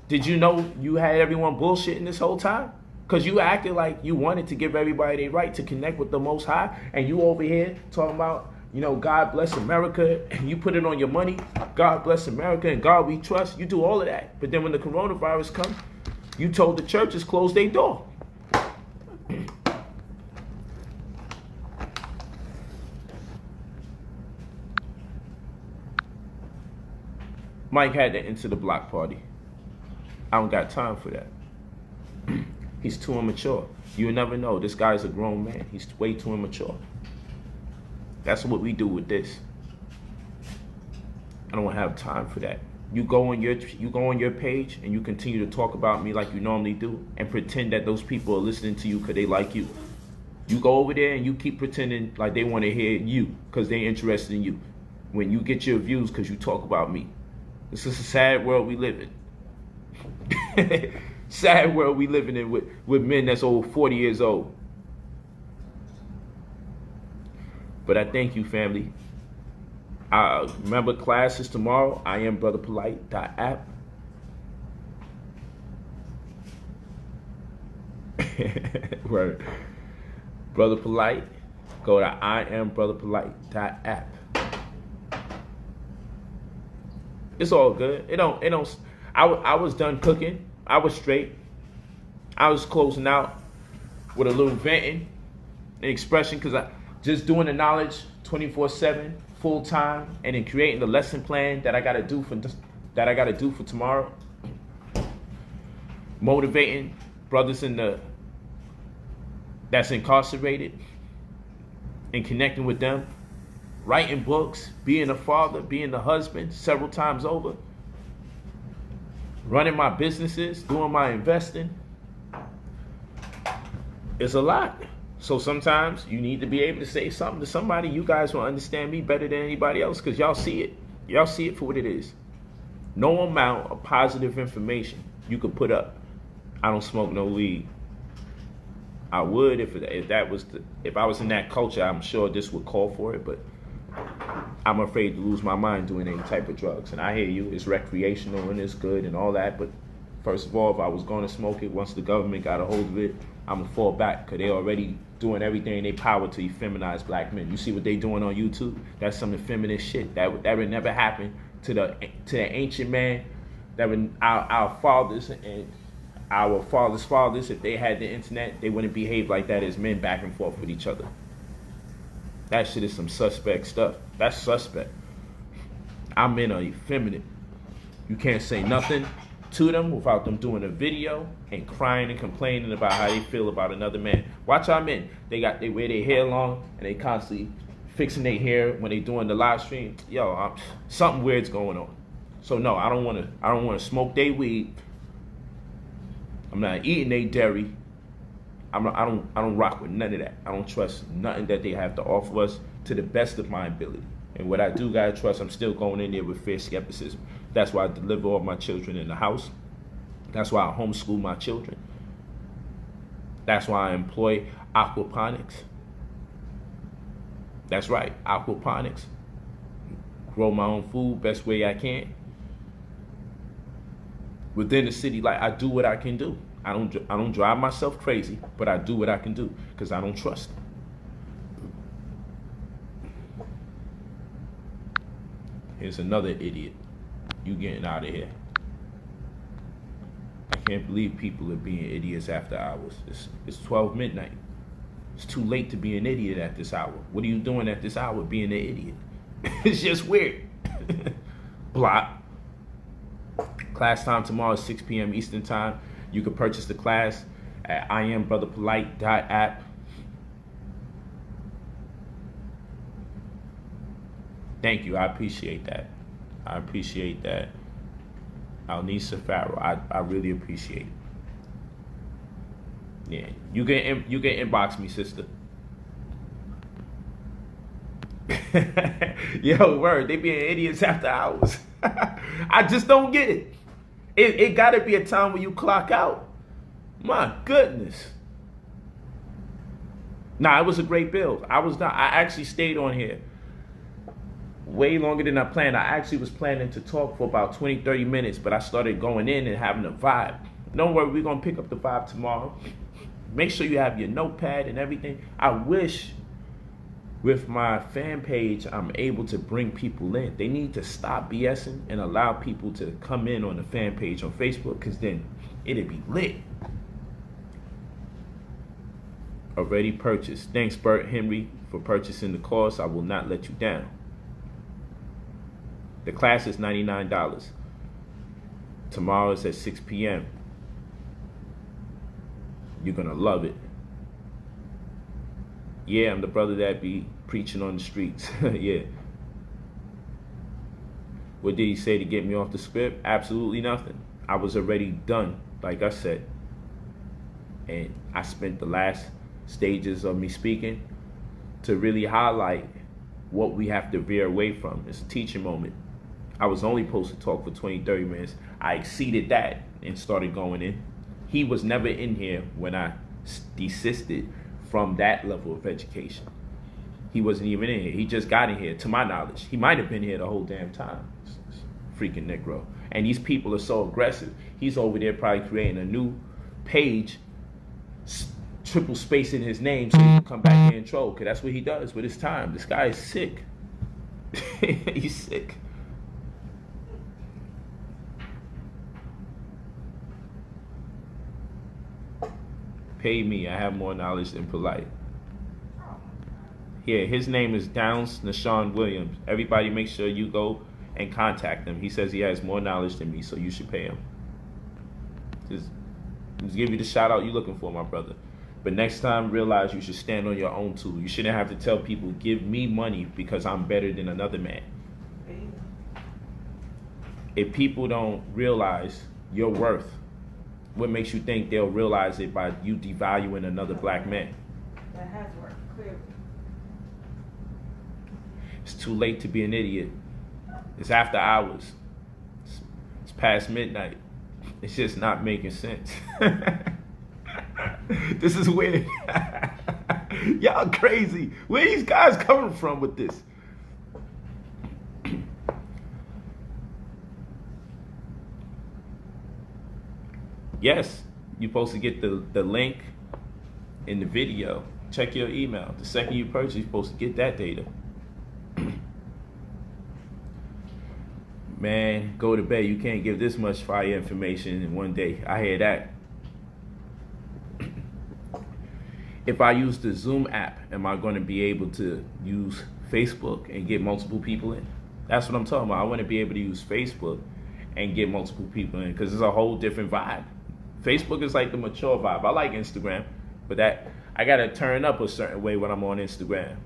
did you know you had everyone bullshitting this whole time? Because you acted like you wanted to give everybody their right to connect with the Most High, and you over here talking about, you know, God bless America, and you put it on your money, God bless America, and God we trust. You do all of that. But then when the coronavirus comes, you told the churches close their door. Mike had to enter the block party. I don't got time for that. He's too immature. You'll never know. This guy's a grown man. He's way too immature. That's what we do with this. I don't have time for that. You go on your page and you continue to talk about me like you normally do and pretend that those people are listening to you because they like you. You go over there and you keep pretending like they want to hear you because they're interested in you. When you get your views because you talk about me. This is a sad world we live in. Sad world we living in with men that's over 40 years old. But I thank you, family. Remember, class is tomorrow. I am brotherpolight.app. Right. Brother Polight. Go to IamBrotherPolight.app. It's all good. It don't. I was done cooking. I was straight. I was closing out with a little venting and expression, because I just doing the knowledge 24/7, full time, and then creating the lesson plan that I gotta do for tomorrow. Motivating brothers that's incarcerated and connecting with them. Writing books, being a father, being a husband several times over. Running my businesses, doing my investing. It's a lot. So sometimes you need to be able to say something to somebody. You guys will understand me better than anybody else, because y'all see it. Y'all see it for what it is. No amount of positive information you could put up. I don't smoke no weed. I would if I was in that culture. I'm sure this would call for it, but I'm afraid to lose my mind doing any type of drugs. And I hear you, it's recreational and it's good and all that, but first of all, if I was going to smoke it, once the government got a hold of it, I'm gonna fall back, because they already doing everything in their power to feminize black men. You see what they doing on YouTube? That's some effeminate shit. That would never happen to the ancient man. That would our fathers and our fathers' fathers, if they had the internet, they wouldn't behave like that as men back and forth with each other. That shit is some suspect stuff. That's suspect. Our men are effeminate. You can't say nothing to them without them doing a video and crying and complaining about how they feel about another man. Watch our men. They wear their hair long and they constantly fixing their hair when they doing the live stream. Yo, something weird's going on. So no, I don't want to smoke their weed. I'm not eating their dairy. I don't rock with none of that. I don't trust nothing that they have to offer us, to the best of my ability. And what I do gotta trust, I'm still going in there with fair skepticism. That's why I deliver all my children in the house. That's why I homeschool my children. That's why I employ aquaponics. That's right, aquaponics. Grow my own food best way I can. Within the city, like, I do what I can do. I don't drive myself crazy, but I do what I can do, because I don't trust. Here's another idiot. You getting out of here. I can't believe people are being idiots after hours. It's 12 midnight. It's too late to be an idiot at this hour. What are you doing at this hour being an idiot? It's just weird. Block. Class time tomorrow is 6 p.m. Eastern time. You can purchase the class at IamBrotherPolight.app. Thank you. I appreciate that. I appreciate that. Alnisa Farrow. I really appreciate it. Yeah, you can inbox me, sister. Yo, word, they being idiots after hours. I just don't get it. It gotta be a time when you clock out. My goodness. Nah, it was a great build. I actually stayed on here way longer than I planned. I actually was planning to talk for about 20, 30 minutes, but I started going in and having a vibe. Don't worry, we're gonna pick up the vibe tomorrow. Make sure you have your notepad and everything. I wish with my fan page, I'm able to bring people in. They need to stop BSing and allow people to come in on the fan page on Facebook, because then it'll be lit. Already purchased. Thanks, Bert Henry, for purchasing the course. I will not let you down. The class is $99. Tomorrow is at 6 p.m. You're gonna love it. Yeah, I'm the brother that be preaching on the streets. Yeah. What did he say to get me off the script? Absolutely nothing. I was already done, like I said. And I spent the last stages of me speaking to really highlight what we have to veer away from. It's a teaching moment. I was only supposed to talk for 20, 30 minutes. I exceeded that and started going in. He was never in here when I desisted from that level of education. He wasn't even in here. He just got in here, to my knowledge. He might have been here the whole damn time. Freaking Negro. And these people are so aggressive. He's over there probably creating a new page, triple spacing his name so he can come back here and troll, because that's what he does with his time. This guy is sick. He's sick. Pay me. I have more knowledge than Polight. Yeah, his name is Downs Nashawn Williams. Everybody make sure you go and contact him. He says he has more knowledge than me, so you should pay him. Just give you the shout out you're looking for, my brother. But next time, realize you should stand on your own too. You shouldn't have to tell people, give me money because I'm better than another man. If people don't realize your worth, what makes you think they'll realize it by you devaluing another black man? That has worked, clearly. It's too late to be an idiot. It's after hours. It's past midnight. It's just not making sense. This is weird. Y'all crazy. Where are these guys coming from with this? Yes, you're supposed to get the link in the video. Check your email. The second you purchase, you're supposed to get that data. Man, go to bed. You can't give this much fire information in one day. I hear that. If I use the Zoom app, am I going to be able to use Facebook and get multiple people in? That's what I'm talking about. I want to be able to use Facebook and get multiple people in, because it's a whole different vibe. Facebook is like the mature vibe. I like Instagram, but that I got to turn up a certain way when I'm on Instagram.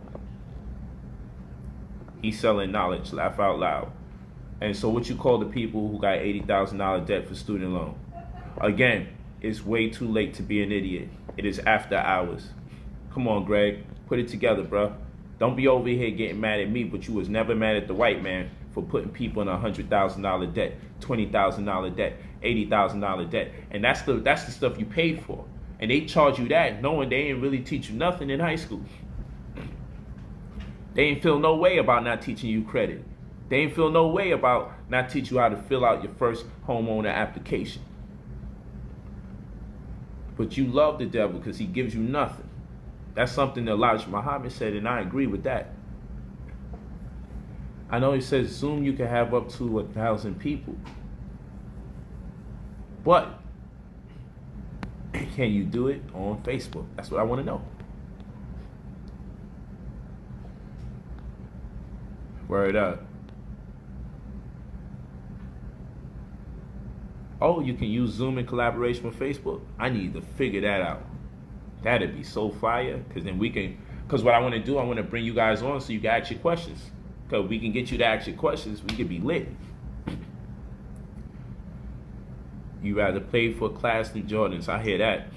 He's selling knowledge, laugh out loud. And so what you call the people who got $80,000 debt for student loan? Again, it's way too late to be an idiot. It is after hours. Come on, Greg. Put it together, bro. Don't be over here getting mad at me, but you was never mad at the white man for putting people in $100,000 debt, $20,000 debt, $80,000 debt. And that's the stuff you paid for. And they charge you that knowing they didn't really teach you nothing in high school. They ain't feel no way about not teaching you credit. They ain't feel no way about not teach you how to fill out your first homeowner application. But you love the devil because he gives you nothing. That's something that Elijah Muhammad said, and I agree with that. I know he says Zoom you can have up to 1,000 people. But can you do it on Facebook? That's what I want to know. Word up. Oh, you can use Zoom in collaboration with Facebook? I need to figure that out. That'd be so fire, because then we can, because what I want to do, I want to bring you guys on so you can ask your questions. Because we can get you to ask your questions, we could be lit. You rather pay for a class than Jordans, I hear that.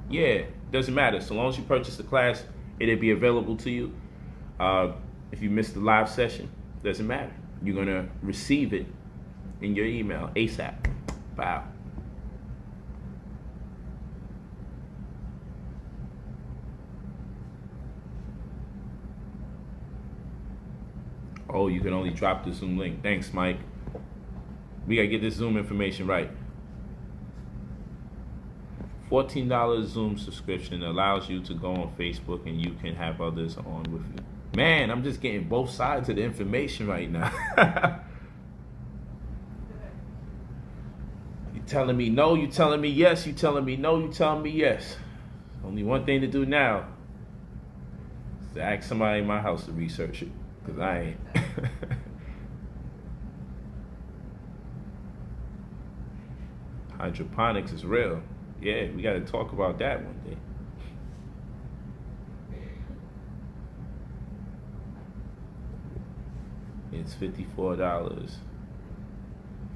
Yeah, doesn't matter. So long as you purchase the class, it'll be available to you. If you missed the live session, doesn't matter. You're going to receive it in your email ASAP. Wow. Oh, you can only drop the Zoom link. Thanks, Mike. We got to get this Zoom information right. $14 Zoom subscription allows you to go on Facebook and you can have others on with you. Man, I'm just getting both sides of the information right now. You telling me no, you telling me yes, you telling me no, you telling me yes. Only one thing to do now is to ask somebody in my house to research it, because I ain't. Hydroponics is real. Yeah, we got to talk about that one day. It's $54.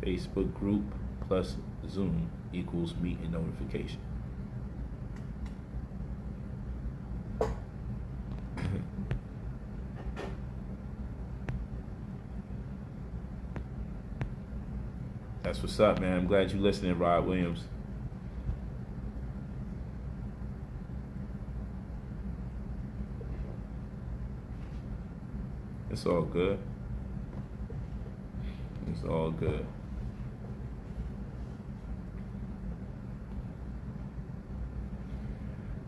Facebook group plus Zoom equals meeting notification. That's what's up, man. I'm glad you're listening, Rod Williams. It's all good. It's all good.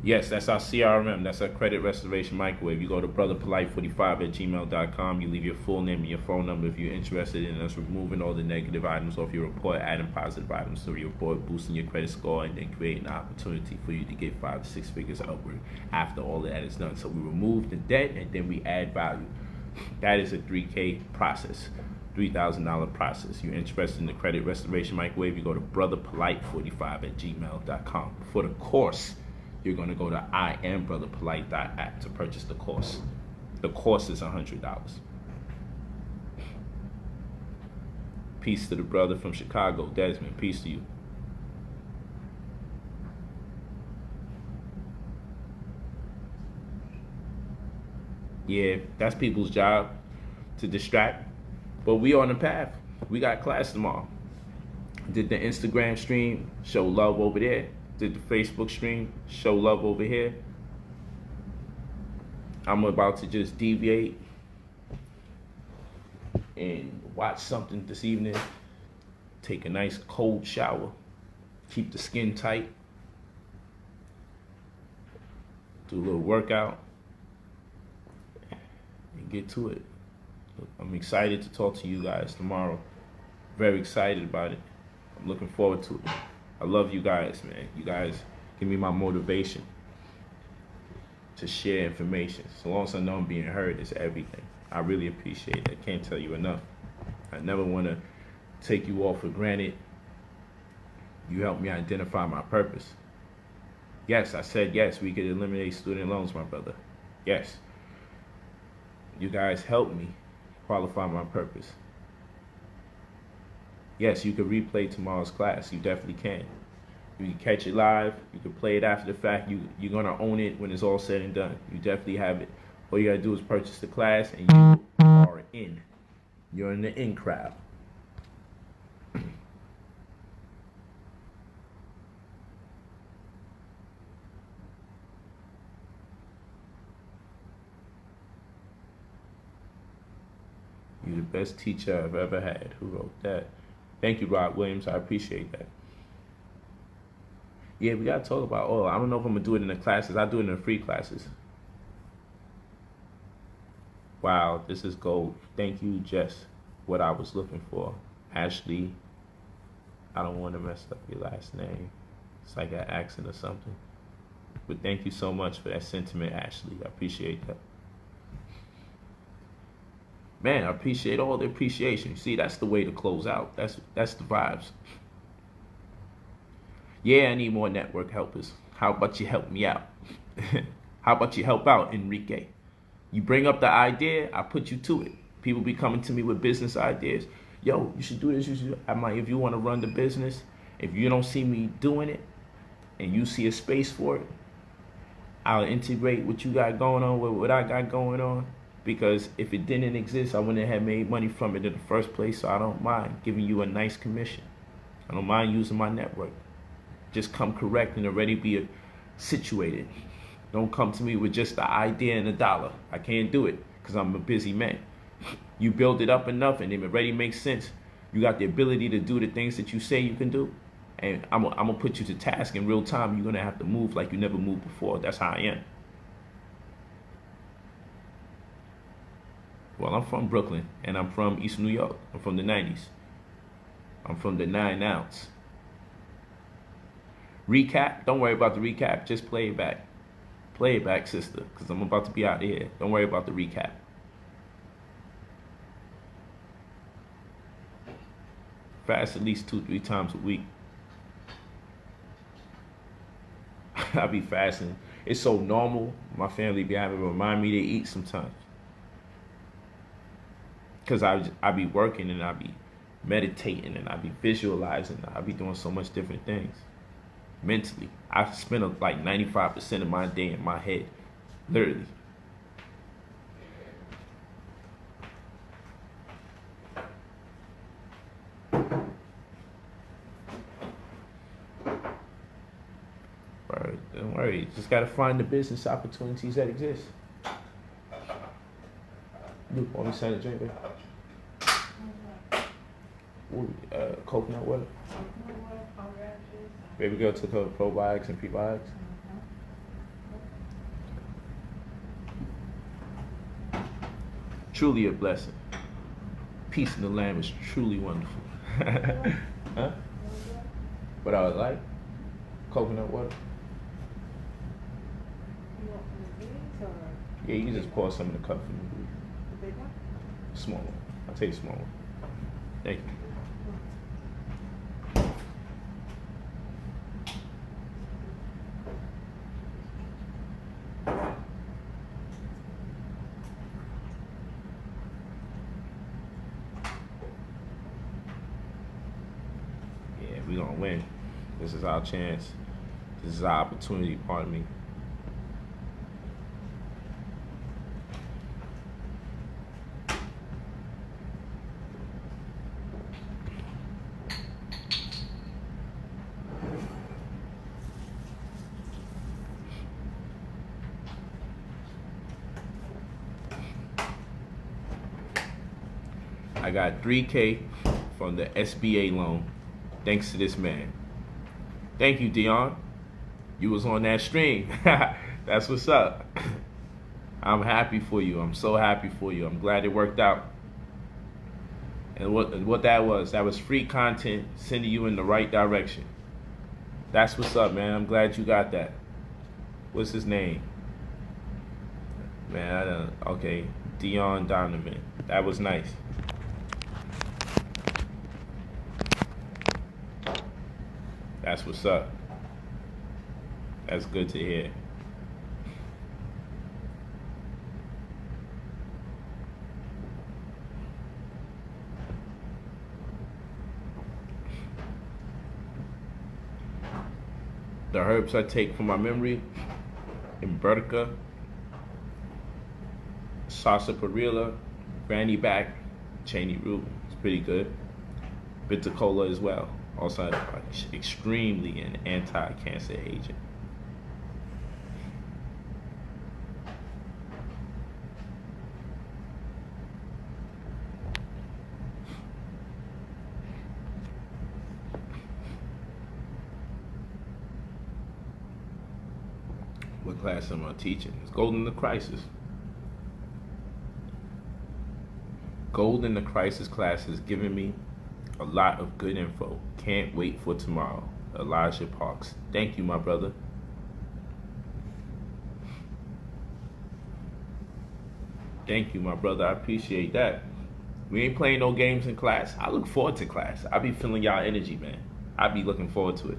Yes, that's our CRM. That's our credit restoration microwave. You go to brotherpolight45@gmail.com. You leave your full name and your phone number if you're interested in us removing all the negative items off your report, adding positive items to your report, boosting your credit score, and then creating an opportunity for you to get 5 to 6 figures upward after all of that is done. So we remove the debt and then we add value. That is a $3K process. $3,000 process. You're interested in the credit restoration microwave, you go to brotherpolight45@gmail.com. For the course, you're going to go to IamBrotherPolight.app to purchase the course. The course is $100. Peace to the brother from Chicago, Desmond. Peace to you. Yeah, that's people's job to distract. But we on the path. We got class tomorrow. Did the Instagram stream, show love over there. Did the Facebook stream, show love over here. I'm about to just deviate and watch something this evening. Take a nice cold shower. Keep the skin tight. Do a little workout. And get to it. I'm excited to talk to you guys tomorrow. Very excited about it. I'm looking forward to it. I love you guys, man. You guys give me my motivation to share information. So long as I know I'm being heard, it's everything. I really appreciate it. I can't tell you enough. I never want to take you all for granted. You helped me identify my purpose. Yes, I said yes, we could eliminate student loans, my brother. Yes. You guys helped me qualify my purpose. Yes, you could replay tomorrow's class. You definitely can. You can catch it live. You can play it after the fact. You're going to own it when it's all said and done. You definitely have it. All you got to do is purchase the class and you are in. You're in the in crowd. You're the best teacher I've ever had. Who wrote that? Thank you, Rod Williams. I appreciate that. Yeah, we got to talk about, I don't know if I'm going to do it in the classes. I do it in the free classes. Wow, this is gold. Thank you, Jess. What I was looking for. Ashley, I don't want to mess up your last name. It's like an accent or something. But thank you so much for that sentiment, Ashley. I appreciate that. Man, I appreciate all the appreciation. You see, that's the way to close out. That's the vibes. Yeah, I need more network helpers. How about you help me out? How about you help out, Enrique? You bring up the idea, I put you to it. People be coming to me with business ideas. Yo, you should do this. You should. If you want to run the business, if you don't see me doing it, and you see a space for it, I'll integrate what you got going on with what I got going on. Because if it didn't exist, I wouldn't have made money from it in the first place. So I don't mind giving you a nice commission. I don't mind using my network. Just come correct and already be situated. Don't come to me with just the idea and $1. I can't do it because I'm a busy man. You build it up enough and it already makes sense. You got the ability to do the things that you say you can do. And I'm going to put you to task in real time. You're going to have to move like you never moved before. That's how I am. Well, I'm from Brooklyn, and I'm from East New York. I'm from the 90s. I'm from the 9 ounce. Recap? Don't worry about the recap. Just play it back. Play it back, sister, because I'm about to be out here. Don't worry about the recap. Fast at least 2-3 times a week. I be fasting. It's so normal. My family be having to remind me to eat sometimes. Because I be working and I be meditating and I be visualizing. I be doing so much different things. Mentally. I spend like 95% of my day in my head. Literally. Don't worry. Just got to find the business opportunities that exist. Luke, want me to send a drink, baby? Coconut water. Baby girl took her probiotics and prebiotics. Truly a blessing. Peace in the land is truly wonderful. Huh? What I would like? Coconut water. Yeah, you can just pour some in the cup for me. The big one? Small one. I'll take the small one. Thank you. Yeah, we're gonna win. This is our chance. This is our opportunity, pardon me. I got $3K from the SBA loan, thanks to this man. Thank you, Dion. You was on that stream. That's what's up. I'm happy for you. I'm so happy for you. I'm glad it worked out. And what that was free content sending you in the right direction. That's what's up, man. I'm glad you got that. What's his name? Man, okay, Dion Donovan. That was nice. That's what's up. That's good to hear. The herbs I take from my memory: Imbertica, sarsaparilla, granny back, cheney root. It's pretty good. Bitter cola as well. Also extremely an anti-cancer agent. What class am I teaching? It's Gold in the Crisis. Gold in the Crisis class has given me a lot of good info. Can't wait for tomorrow. Elijah Parks. Thank you, my brother. Thank you, my brother. I appreciate that. We ain't playing no games in class. I look forward to class. I be feeling y'all energy, man. I be looking forward to it.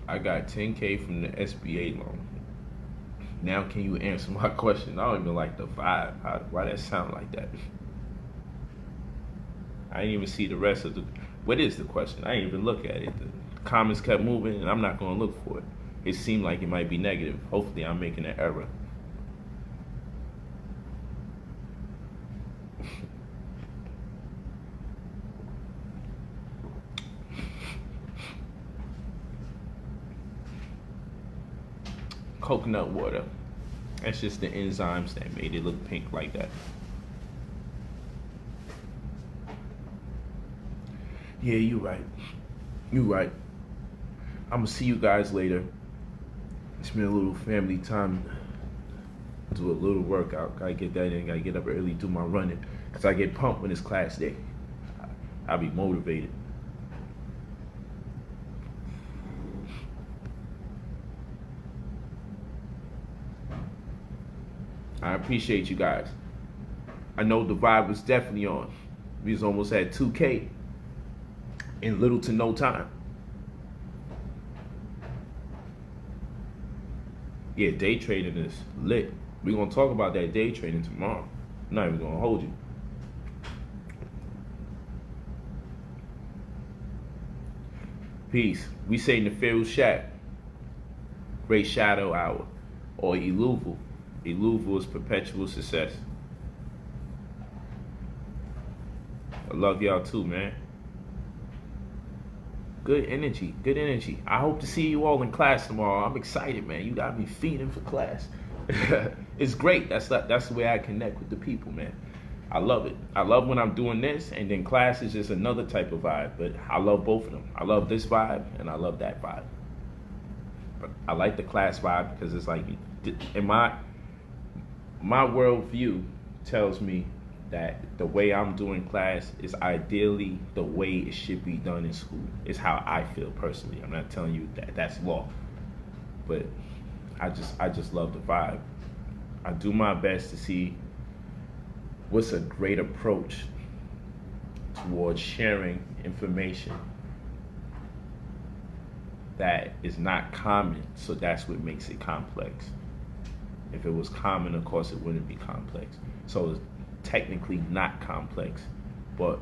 I got 10K from the SBA loan. Now can you answer my question? I don't even like the vibe. Why that sound like that? I didn't even see the rest of the, what is the question? I didn't even look at it. The comments kept moving and I'm not gonna look for it. It seemed like it might be negative. Hopefully I'm making an error. Coconut water. That's just the enzymes that made it look pink like that. Yeah, you right. You right. I'm gonna see you guys later. It's been a little family time. Do a little workout. Gotta get that in. Gotta get up early, do my running. Cause I get pumped when it's class day. I'll be motivated. I appreciate you guys. I know the vibe was definitely on. We was almost at 2K in little to no time. Yeah, day trading is lit. We're gonna talk about that day trading tomorrow. I'm not even gonna hold you. Peace. We say Nefiru Shack, Great Shadow Hour, or Iluvu. Iluvu is perpetual success. I love y'all too, man. Good energy, good energy. I hope to see you all in class tomorrow. I'm excited, man. You got me feeding for class. It's great. That's the way I connect with the people, man. I love it. I love when I'm doing this, and then class is just another type of vibe. But I love both of them. I love this vibe, and I love that vibe. But I like the class vibe because it's like, in my worldview tells me that the way I'm doing class is ideally the way it should be done in school. It's how I feel personally. I'm not telling you that that's law, but I just love the vibe. I do my best to see what's a great approach towards sharing information that is not common, so that's what makes it complex. If it was common, of course, it wouldn't be complex. So it's technically not complex, but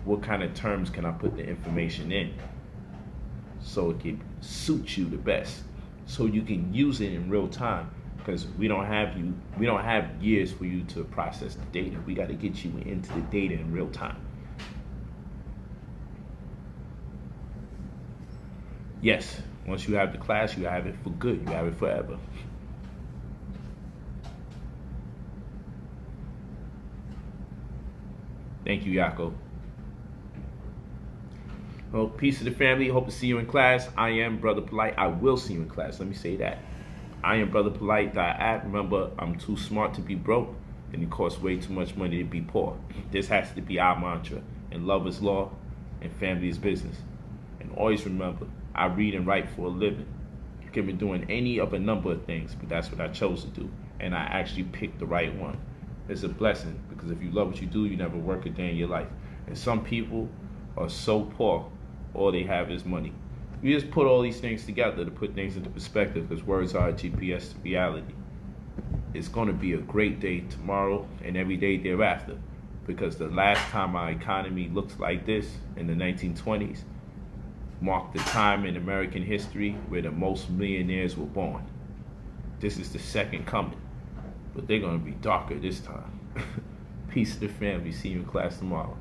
what kind of terms can I put the information in so it can suit you the best, so you can use it in real time? Because we don't have years for you to process the data. We got to get you into the data in real time. Yes, once you have the class, you have it for good. You have it forever. Thank you, Yako. Well, peace to the family. Hope to see you in class. I am Brother Polight. I will see you in class. Let me say that. I am brotherpolight.app. Remember, I'm too smart to be broke, and it costs way too much money to be poor. This has to be our mantra. And love is law, and family is business. And always remember, I read and write for a living. You can be doing any of a number of things, but that's what I chose to do. And I actually picked the right one. It's a blessing, because if you love what you do, you never work a day in your life. And some people are so poor, all they have is money. You just put all these things together to put things into perspective, because words are a GPS to reality. It's going to be a great day tomorrow and every day thereafter, because the last time our economy looked like this, in the 1920s, marked the time in American history where the most millionaires were born. This is the second coming, but they're going to be darker this time. Peace to the family. See you in class tomorrow.